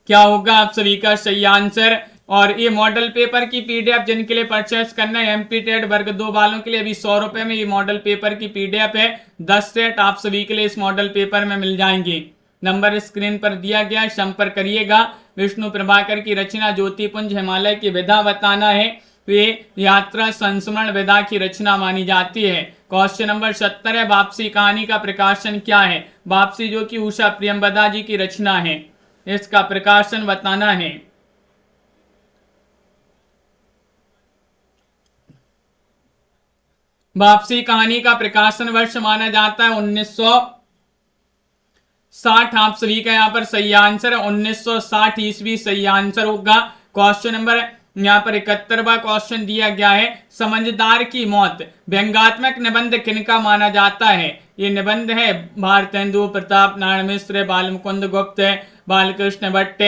क्या होगा आप सभी का सही आंसर? और ये मॉडल पेपर की पीडीएफ जिनके लिए परचेस करना है एमपी टेट वर्ग 2 वालों के लिए अभी 100 रुपए में ये मॉडल पेपर की पीडीएफ है। 10 सेट आप सभी के लिए इस मॉडल पेपर में मिल जाएंगे। नंबर स्क्रीन पर दिया गया, संपर्क करिएगा। विष्णु प्रभाकर की रचना ज्योतिपुंज हिमालय की विधा बताना है। वे यात्रा संस्मरण विधा की रचना मानी जाती है। क्वेश्चन नंबर 70 है, वापसी कहानी का प्रकाशन क्या है? वापसी जो कि उषा प्रियंवदा जी की रचना है, इसका प्रकाशन बताना है। वापसी कहानी का प्रकाशन वर्ष माना जाता है 1960। आप सभी का यहाँ पर सही आंसर है 1960 ईस्वी सही आंसर होगा। क्वेश्चन नंबर यहाँ पर 71वां क्वेश्चन दिया गया है, समझदार की मौत व्यंग्यात्मक निबंध किनका माना जाता है? ये निबंध है भारतेंदु प्रताप नारायण मिश्र, बालमुकुंद गुप्त, बालकृष्ण भट्ट।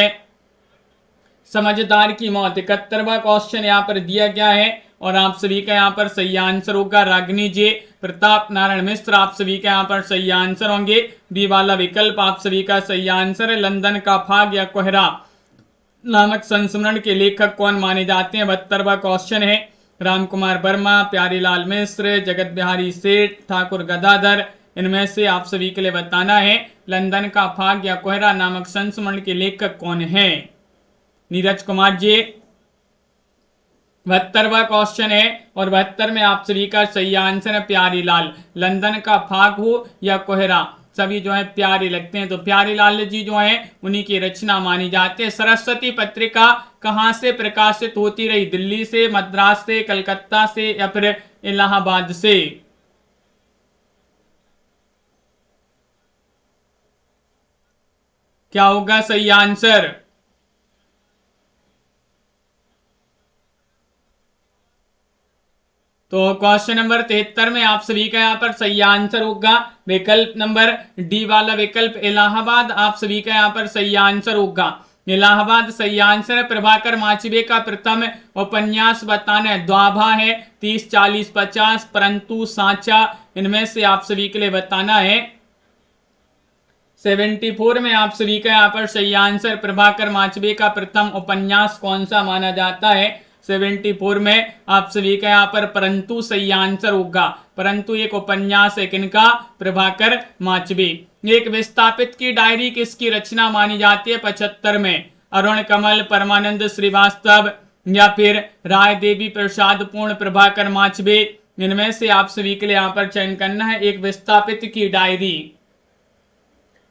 समझदार की मौत 71वां क्वेश्चन यहाँ पर दिया गया है और आप सभी का यहाँ पर सही आंसर होगा रागिनी जी, प्रताप नारायण मिश्र आप सभी का यहाँ पर सही आंसर होंगे। बी वाला विकल्प आप सभी का सही आंसर है। लंदन का फाग या कोहरा नामक संस्मरण के लेखक कौन माने जाते हैं? 72वां क्वेश्चन है, राम कुमार वर्मा, प्यारीलाल मिश्र, जगत बिहारी सेठ, ठाकुर गदाधर, इनमें से आप सभी के लिए बताना है लंदन का फाग या कोहरा नामक संस्मरण के लेखक कौन है? नीरज कुमार जी। 72वां क्वेश्चन है और 72 में आप सभी का सही आंसर है प्यारीलाल। लंदन का फाग हो या कोहरा सभी जो है प्यारे लगते हैं, तो प्यारीलाल जी जो है उन्हीं की रचना मानी जाती है। सरस्वती पत्रिका कहां से प्रकाशित होती रही? दिल्ली से, मद्रास से, कलकत्ता से या फिर इलाहाबाद से? क्या होगा सही आंसर? तो क्वेश्चन नंबर 73 में आप सभी का यहाँ पर सही आंसर होगा विकल्प नंबर डी वाला विकल्प इलाहाबाद, आप सभी का यहाँ पर सही आंसर होगा इलाहाबाद सही आंसर है। प्रभाकर माचवे का प्रथम उपन्यास बताना है, द्वाभा है, 30, 40, 50, परंतु, सांचा, इनमें से आप सभी के लिए बताना है। 74 में आप सभी का यहाँ पर सही आंसर प्रभाकर माचवे का प्रथम उपन्यास कौन सा माना जाता है? 74 में आप सभी का यहाँ पर परंतु सही आंसर होगा। परंतु एक उपन्यास है किनका? प्रभाकर माचवे। एक विस्थापित की डायरी किसकी रचना मानी जाती है? 75 में अरुण कमल, परमानंद श्रीवास्तव या फिर राय देवी प्रसाद पूर्ण, प्रभाकर माचवे, इनमें से आप सभी के लिए यहाँ पर चयन करना है। एक विस्थापित की डायरी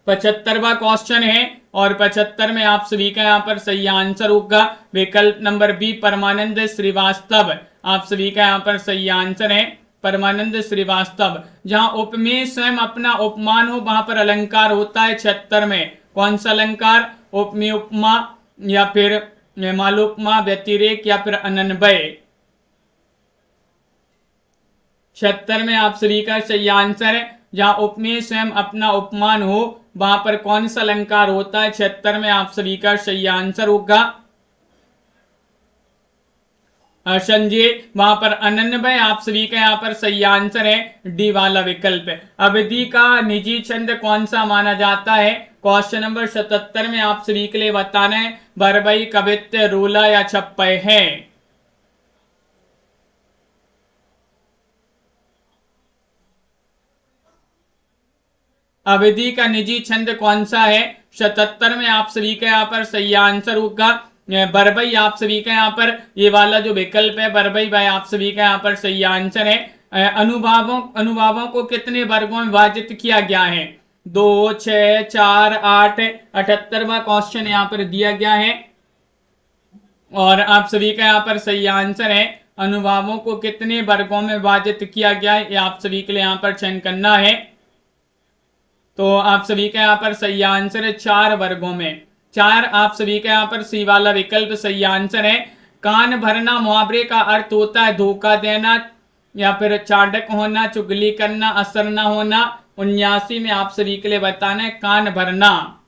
75वां क्वेश्चन है और 75 में आप सभी का यहाँ पर सही आंसर होगा विकल्प नंबर बी परमानंद श्रीवास्तव, आप सभी का यहाँ पर सही आंसर है परमानंद श्रीवास्तव। जहां उपमेय स्वयं अपना उपमान हो वहां पर अलंकार होता है 76 में, कौन सा अलंकार? उपमेय उपमा या फिर मालोपमा, व्यतिरेक या फिर अनन्वय। 76 में आप सभी का सही आंसर है। जहां उपमेय स्वयं अपना उपमान हो वहां पर कौन सा अलंकार होता है? 76 में आप सभी का सही आंसर होगा संजय, वहां पर अनन्वय, आप सभी का यहाँ पर सही आंसर है डी वाला विकल्प। अवधि का निजी छंद कौन सा माना जाता है? क्वेश्चन नंबर 77 में आप सभी के लिए बताना है बरबई, कवित्व, रोला या छप्पय है। अवधि का निजी छंद कौन सा है? 77 में आप सभी का यहाँ पर सही आंसर होगा बरबई, आप सभी का यहाँ पर ये वाला जो विकल्प है बरबई भाई, आप सभी का यहाँ पर सही आंसर है। अनुभावों को कितने वर्गों में विभाजित किया गया है? 2, 6, 4, 8। 78वां क्वेश्चन यहाँ पर दिया गया है और आप सभी का यहाँ पर सही आंसर है अनुभावों को कितने वर्गों में विभाजित किया गया है, ये आप सभी के लिए यहाँ पर चयन करना है। तो आप सभी का यहाँ पर सही आंसर है 4 वर्गों में, 4 आप सभी का यहाँ पर सी वाला विकल्प सही आंसर है। कान भरना मुहावरे का अर्थ होता है धोखा देना या फिर चाड़क होना, चुगली करना, असर न होना। 79 में आप सभी के लिए बताना है कान भरना,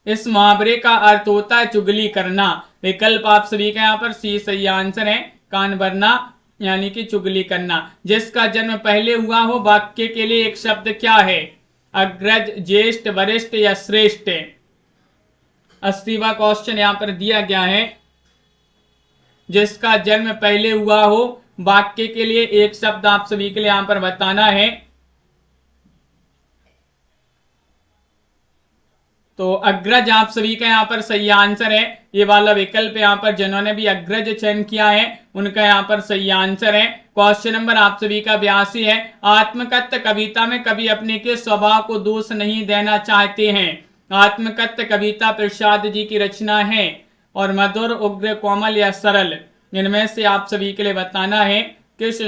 इस मुहावरे का अर्थ होता है चुगली करना। विकल्प आप सभी का यहाँ पर सी सही आंसर है कान भरना यानी कि चुगली करना। जिसका जन्म पहले हुआ हो वाक्य के लिए एक शब्द क्या है? अग्रज, ज्येष्ठ, वरिष्ठ या श्रेष्ठ। 80वां क्वेश्चन यहां पर दिया गया है जिसका जन्म पहले हुआ हो वाक्य के लिए एक शब्द आप सभी के लिए यहां पर बताना है। तो अग्रज आप सभी का यहाँ पर सही आंसर है। ये वाला विकल्प यहाँ पर जिन्होंने भी अग्रज चयन किया है उनका यहाँ पर सही आंसर है। क्वेश्चन नंबर आप सभी का 82 है। आत्मकथ्य कविता में कवि अपने के स्वभाव को दोष नहीं देना चाहते हैं। आत्मकथ्य कविता प्रसाद जी की रचना है और मधुर, उग्र, कोमल या सरल, इनमें से आप सभी के लिए बताना है किस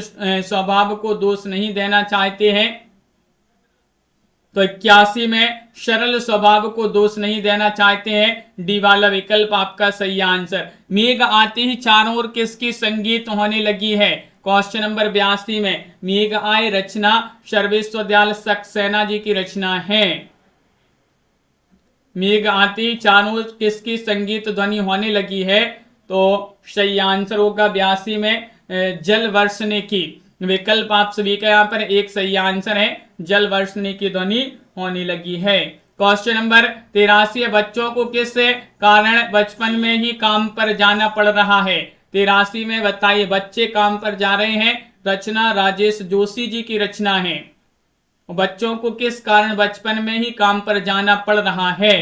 स्वभाव को दोष नहीं देना चाहते हैं। तो 81 में सरल स्वभाव को दोष नहीं देना चाहते हैं। डी वाला विकल्प आपका सही आंसर। मेघ आते ही चारों ओर किसकी संगीत होने लगी है। क्वेश्चन नंबर 82 में मेघ आए रचना सर्वेश्वर दयाल सक्सेना जी की रचना है। मेघ आते ही चारों ओर किसकी संगीत ध्वनि होने लगी है, तो सही आंसर होगा 82 में जल वर्षने की। विकल्प आप सभी का यहाँ पर एक सही आंसर है, जल वर्षने की ध्वनि होने लगी है। क्वेश्चन नंबर 83, बच्चों को किस कारण बचपन में ही काम पर जाना पड़ रहा है। 83 में बताइए, बच्चे काम पर जा रहे हैं, रचना राजेश जोशी जी की रचना है। बच्चों को किस कारण बचपन में ही काम पर जाना पड़ रहा है।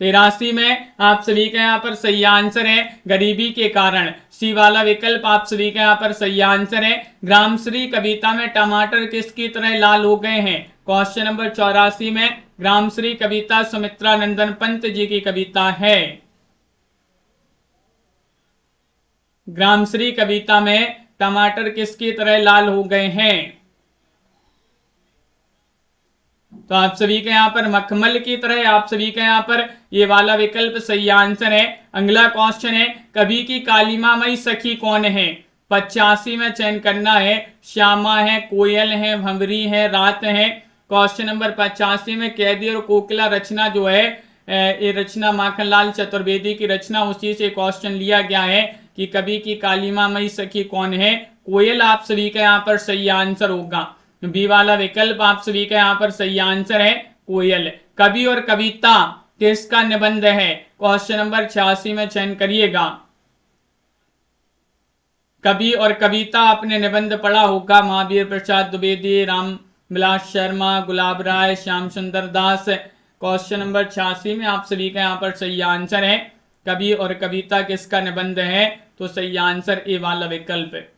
83 में आप सभी का यहाँ पर सही आंसर है गरीबी के कारण। सी वाला विकल्प आप सभी का यहाँ पर सही आंसर है। ग्रामश्री कविता में टमाटर किसकी तरह लाल हो गए हैं। क्वेश्चन नंबर 84 में ग्रामश्री कविता सुमित्रा नंदन पंत जी की कविता है। ग्रामश्री कविता में टमाटर किसकी तरह लाल हो गए हैं, तो आप सभी का यहाँ पर मखमल की तरह, आप सभी का यहाँ पर ये वाला विकल्प सही आंसर है। अगला क्वेश्चन है, कवि की कालिमामयी सखी कौन है। 85 में चयन करना है। श्यामा है, कोयल है, भंवरी है, रात है। क्वेश्चन नंबर 85 में कैदी और कोकिला रचना जो है, ये रचना माखनलाल चतुर्वेदी की रचना, उसी से क्वेश्चन लिया गया है कि कवि की कालिमामयी सखी कौन है। कोयल आप सभी का यहाँ पर सही आंसर होगा। बी वाला विकल्प आप सभी का यहाँ पर सही आंसर है, कोयल। कवि और कविता किसका निबंध है। क्वेश्चन नंबर 86 में चयन करिएगा। कवि और कविता आपने निबंध पढ़ा होगा, महावीर प्रसाद द्विवेदी, राम विलास शर्मा, गुलाब राय, श्याम सुंदर दास। क्वेश्चन नंबर 86 में आप सभी का यहाँ पर सही आंसर है कवि और कविता किसका निबंध है, तो सही आंसर ए वाला विकल्प है।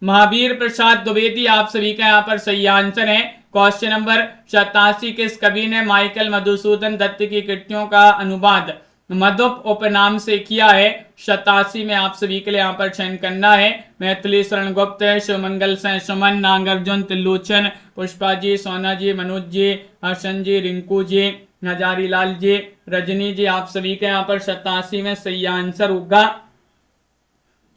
महावीर प्रसाद द्विवेदी आप सभी का यहाँ पर सही आंसर है। क्वेश्चन नंबर 87, किस कवि ने माइकल मधुसूदन दत्त की कृतियों का अनुवाद मधुप उपनाम से किया है। 87 में आप सभी के लिए यहाँ पर चयन करना है। मैथिली शरण गुप्त, शिवमंगल से सुमन, नागार्जुन, त्रिलोचन, पुष्पा जी, सोना जी, मनोज जी, हर्षन जी, रिंकू जी, हजारी लाल जी, रजनी जी। आप सभी के यहाँ पर 87 में सही आंसर होगा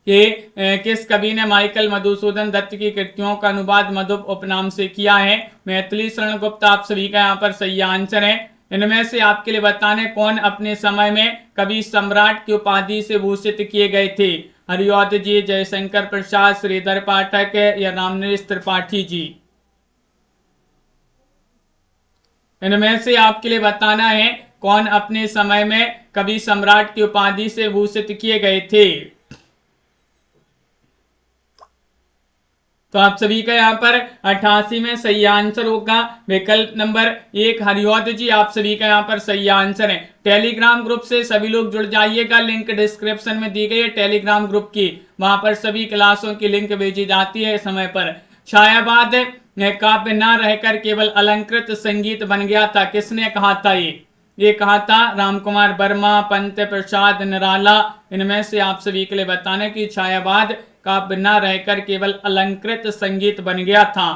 कि किस कवि ने माइकल मधुसूदन दत्त की कृतियों का अनुवाद मधुप उपनाम से किया है। मैथिली शरण गुप्त आप सभी का यहाँ पर सही आंसर है। इनमें से आपके लिए बताने कौन अपने समय में कवि सम्राट की उपाधि से भूषित किए गए थे। हरिऔध जी, जयशंकर प्रसाद, श्रीधर पाठक या रामनरेश त्रिपाठी जी। इनमें से आपके लिए बताना है कौन अपने समय में कवि सम्राट की उपाधि से भूषित किए गए थे। तो आप सभी का यहाँ पर 88 में सही आंसर होगा विकल्प नंबर 1 हरिऔध जी। आप सभी का यहाँ पर सही आंसर है। टेलीग्राम ग्रुप से सभी लोग जुड़ जाइएगा, लिंक डिस्क्रिप्शन में दी गई है टेलीग्राम ग्रुप की, वहां पर सभी क्लासों की लिंक भेजी जाती है समय पर। छायावाद काव्य न रहकर केवल अलंकृत संगीत बन गया था, किसने कहा था ये कहा था राम कुमार वर्मा, पंत प्रसाद निराला। इनमें से आप सभी के लिए बताने की छायावाद काव्य न रहकर केवल अलंकृत संगीत बन गया था,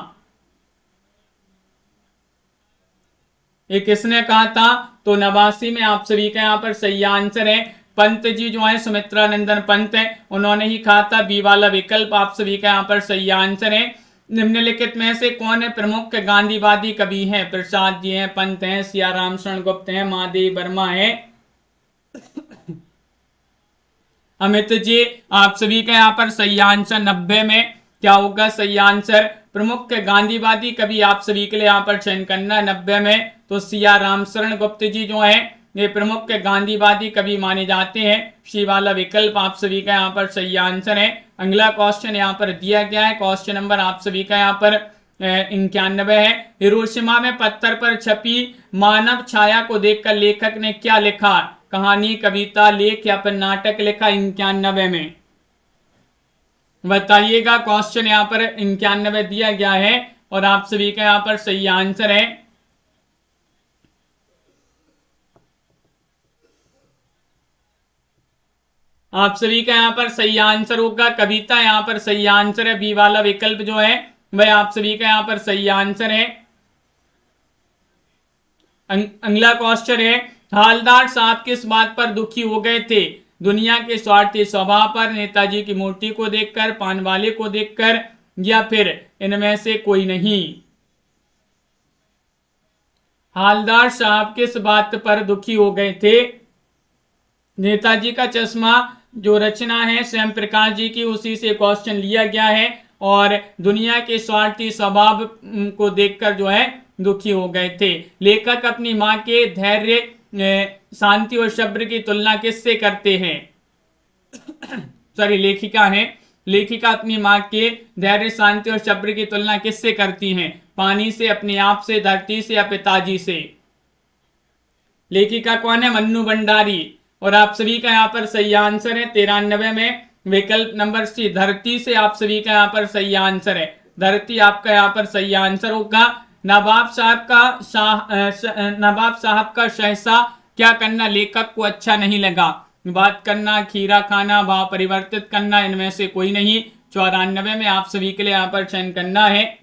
ये किसने कहा था, तो 89 में आप सभी का यहाँ पर सही आंसर है पंत जी जो है, सुमित्रा नंदन पंत है, उन्होंने ही कहा था। बी वाला विकल्प आप सभी का यहाँ पर सही आंसर है। निम्नलिखित में से कौन है प्रमुख गांधीवादी कवि हैं। प्रसाद जी हैं, पंत हैं, सियाराम शरण गुप्त हैं, महादेव वर्मा है, अमित जी। आप सभी का यहाँ पर सही आंसर 90 में क्या होगा सही आंसर। प्रमुख गांधीवादी कवि आप सभी के लिए यहाँ पर चयन करना है 90 में, तो सियाराम शरण गुप्त जी जो है ये प्रमुख गांधीवादी कवि माने जाते हैं। सी वाला विकल्प आप सभी का यहाँ पर सही आंसर है। अगला क्वेश्चन यहाँ पर दिया गया है, क्वेश्चन नंबर आप सभी का यहाँ पर 91 है। हिरोशिमा में पत्थर पर छपी मानव छाया को देखकर लेखक ने क्या लिखा? कहानी, कविता, लेख या फिर नाटक लिखा 91 में? बताइएगा। क्वेश्चन यहाँ पर 91 दिया गया है और आप सभी का यहाँ पर सही आंसर है। आप सभी का यहाँ पर सही आंसर होगा कविता। यहाँ पर सही आंसर है, बी वाला विकल्प जो है वह आप सभी का यहाँ पर सही आंसर है। अगला क्वेश्चन है, हवलदार साहब किस बात पर दुखी हो गए थे? दुनिया के स्वार्थी स्वभाव पर, नेताजी की मूर्ति को देखकर, पान वाले को देखकर या फिर इनमें से कोई नहीं? हवलदार साहब किस बात पर दुखी हो गए थे? नेताजी का चश्मा जो रचना है श्याम प्रकाश जी की, उसी से क्वेश्चन लिया गया है। और दुनिया के स्वार्थी स्वभाव को देखकर जो है दुखी हो गए थे। लेखक अपनी मां के धैर्य, शांति और सब्र की तुलना किससे करते हैं? सॉरी, लेखिका है। लेखिका अपनी मां के धैर्य, शांति और सब्र की तुलना किससे करती हैं? पानी से, अपने आप से, धरती से या पिताजी से? लेखिका कौन है? मन्नू भंडारी। और आप सभी का यहाँ पर सही आंसर है 93 में विकल्प नंबर सी, धरती से। आप सभी का यहाँ पर सही आंसर है धरती, आपका यहाँ पर सही आंसर होगा। नवाब साहब का सहसा क्या करना लेखक को अच्छा नहीं लगा? बात करना, खीरा खाना, भाव परिवर्तित करना, इनमें से कोई नहीं। 94 में आप सभी के लिए यहाँ पर चयन करना है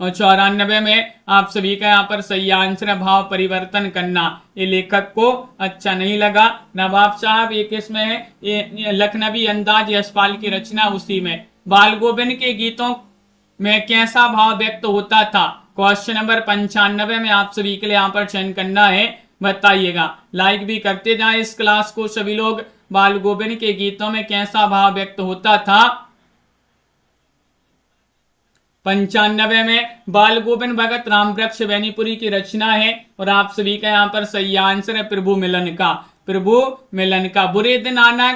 और 94 में आप सभी का यहाँ पर सही आंसर है भाव परिवर्तन करना। ये लेखक को अच्छा नहीं लगा। नवाब साहब ये किसमें है? ये लखनवी अंदाज यशपाल की रचना, उसी में। बाल गोविंद के गीतों में कैसा भाव व्यक्त होता था? क्वेश्चन नंबर 95 में आप सभी के लिए यहाँ पर चयन करना है। बताइएगा। लाइक भी करते जाएं इस क्लास को सभी लोग। बाल गोविंद के गीतों में कैसा भाव व्यक्त होता था? 95 में बाल गोविंद भगत रामवृक्ष बेनीपुरी की रचना है और आप सभी का यहाँ पर सही आंसर है प्रभु मिलन का। प्रभु मिलन का। बुरे दिन आना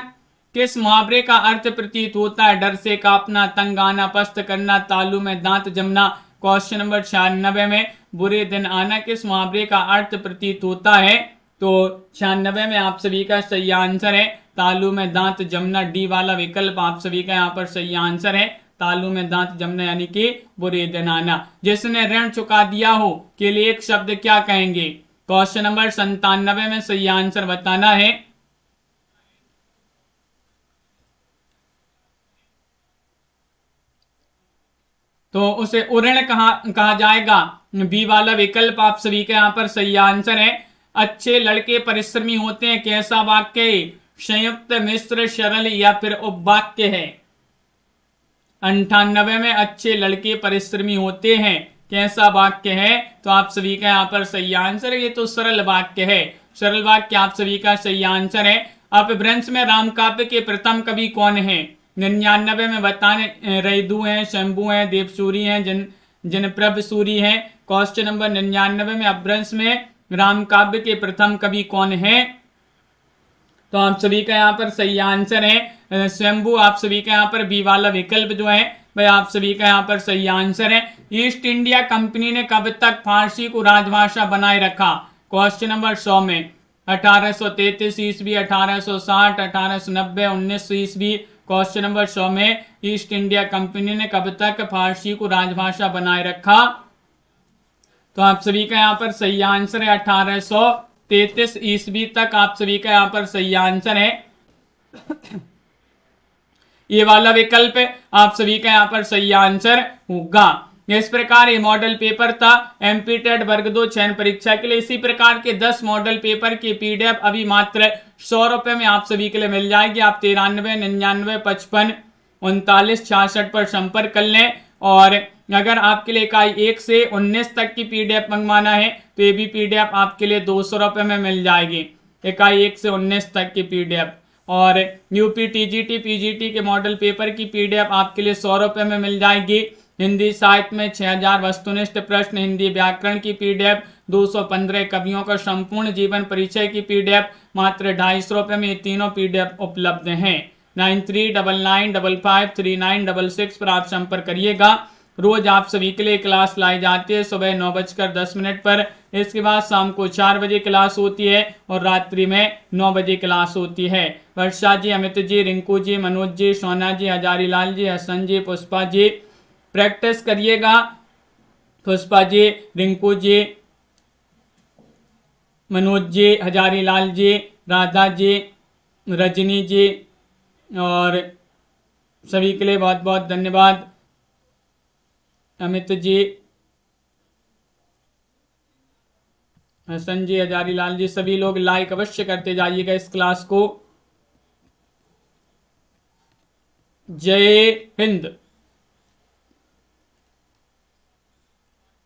किस मुहावरे का अर्थ प्रतीत होता है? डर से कांपना, तंग आना, पस्त करना, तालू में दांत जमना। क्वेश्चन नंबर 96 में बुरे दिन आना किस मुहावरे का अर्थ प्रतीत होता है? तो 96 में आप सभी का सही आंसर है तालू में दांत जमना, डी वाला विकल्प आप सभी का यहाँ पर सही आंसर है। तालू में दांत जमना यानी कि बुरे दिन आना। जिसने ऋण चुका दिया हो के लिए एक शब्द क्या कहेंगे? क्वेश्चन नंबर 97 में सही आंसर बताना है। तो उसे उऋण कहा जाएगा, बी वाला विकल्प आप सभी का यहाँ पर सही आंसर है। अच्छे लड़के परिश्रमी होते हैं कैसा वाक्य? संयुक्त, मिश्र, सरल या फिर उपवाक्य है? 98 में अच्छे लड़के परिश्रमी होते हैं कैसा वाक्य है? तो आप सभी का यहाँ पर सही आंसर है, ये तो सरल वाक्य है। सरल वाक्य आप सभी का सही आंसर है। अपभ्रंश में रामकाव्य के प्रथम कवि कौन है? 99 में बताने रैदू हैं, शंभू हैं, देवसूरी हैं, जनप्रभ सूरी हैं। क्वेश्चन नंबर 99 में अपभ्रंश में रामकाव्य के प्रथम कवि कौन है? तो आप सभी का यहाँ पर सही आंसर है शंभू। आप सभी का यहाँ पर बी वाला विकल्प जो है वह आप सभी का यहाँ पर सही आंसर है। ईस्ट इंडिया कंपनी ने कब तक फारसी को राजभाषा बनाए रखा? क्वेश्चन नंबर 100 में 1833 ईस्वी, 1860, 1890, 1900 ईस्वी। क्वेश्चन नंबर 100 में ईस्ट इंडिया कंपनी ने कब तक फारसी को राजभाषा बनाए रखा? तो आप सभी का यहाँ पर सही आंसर है 1833 ईस्वी तक आप सभी का यहाँ पर सही आंसर है। ये वाला विकल्प आप सभी का यहाँ पर सही आंसर होगा। इस प्रकार ये मॉडल पेपर था एमपी टेट वर्ग 2 चयन परीक्षा के लिए। इसी प्रकार के 10 मॉडल पेपर की पीडीएफ अभी मात्र 100 रुपए में आप सभी के लिए मिल जाएगी। आप 93 99 55 39 66 पर संपर्क कर लें। और अगर आपके लिए इकाई 1 से 19 तक की पीडीएफ मंगवाना है तो ये भी पीडीएफ आपके लिए 200 रुपए में मिल जाएगी, इकाई 1 से 19 तक की पीडीएफ। और यूपी टीजीटी पीजीटी के मॉडल पेपर की पीडीएफ आपके लिए 100 रुपए में मिल जाएगी। हिंदी साहित्य में 6000 वस्तुनिष्ठ प्रश्न, हिंदी व्याकरण की पीडीएफ, 215 कवियों का संपूर्ण जीवन परिचय की पीडीएफ मात्र 250 रुपए में। ये तीनों पीडीएफ उपलब्ध हैं। 9399553966 पर आप संपर्क करिएगा। रोज आप सभी के लिए क्लास लाई जाती है सुबह 9:10 पर। इसके बाद शाम को 4 बजे क्लास होती है और रात्रि में 9 बजे क्लास होती है। वर्षा जी, अमित जी, रिंकू जी, मनोज जी, सोना जी, हजारी लाल जी, हसन जी, पुष्पा जी, प्रैक्टिस करिएगा। पुष्पा जी, रिंकू जी, मनोज जी, हजारी लाल जी, राधा जी, रजनी जी और सभी के लिए बहुत बहुत धन्यवाद। अमित जी, हसन जी, हजारी लाल जी, सभी लोग लाइक अवश्य करते जाइएगा इस क्लास को। जय हिंद।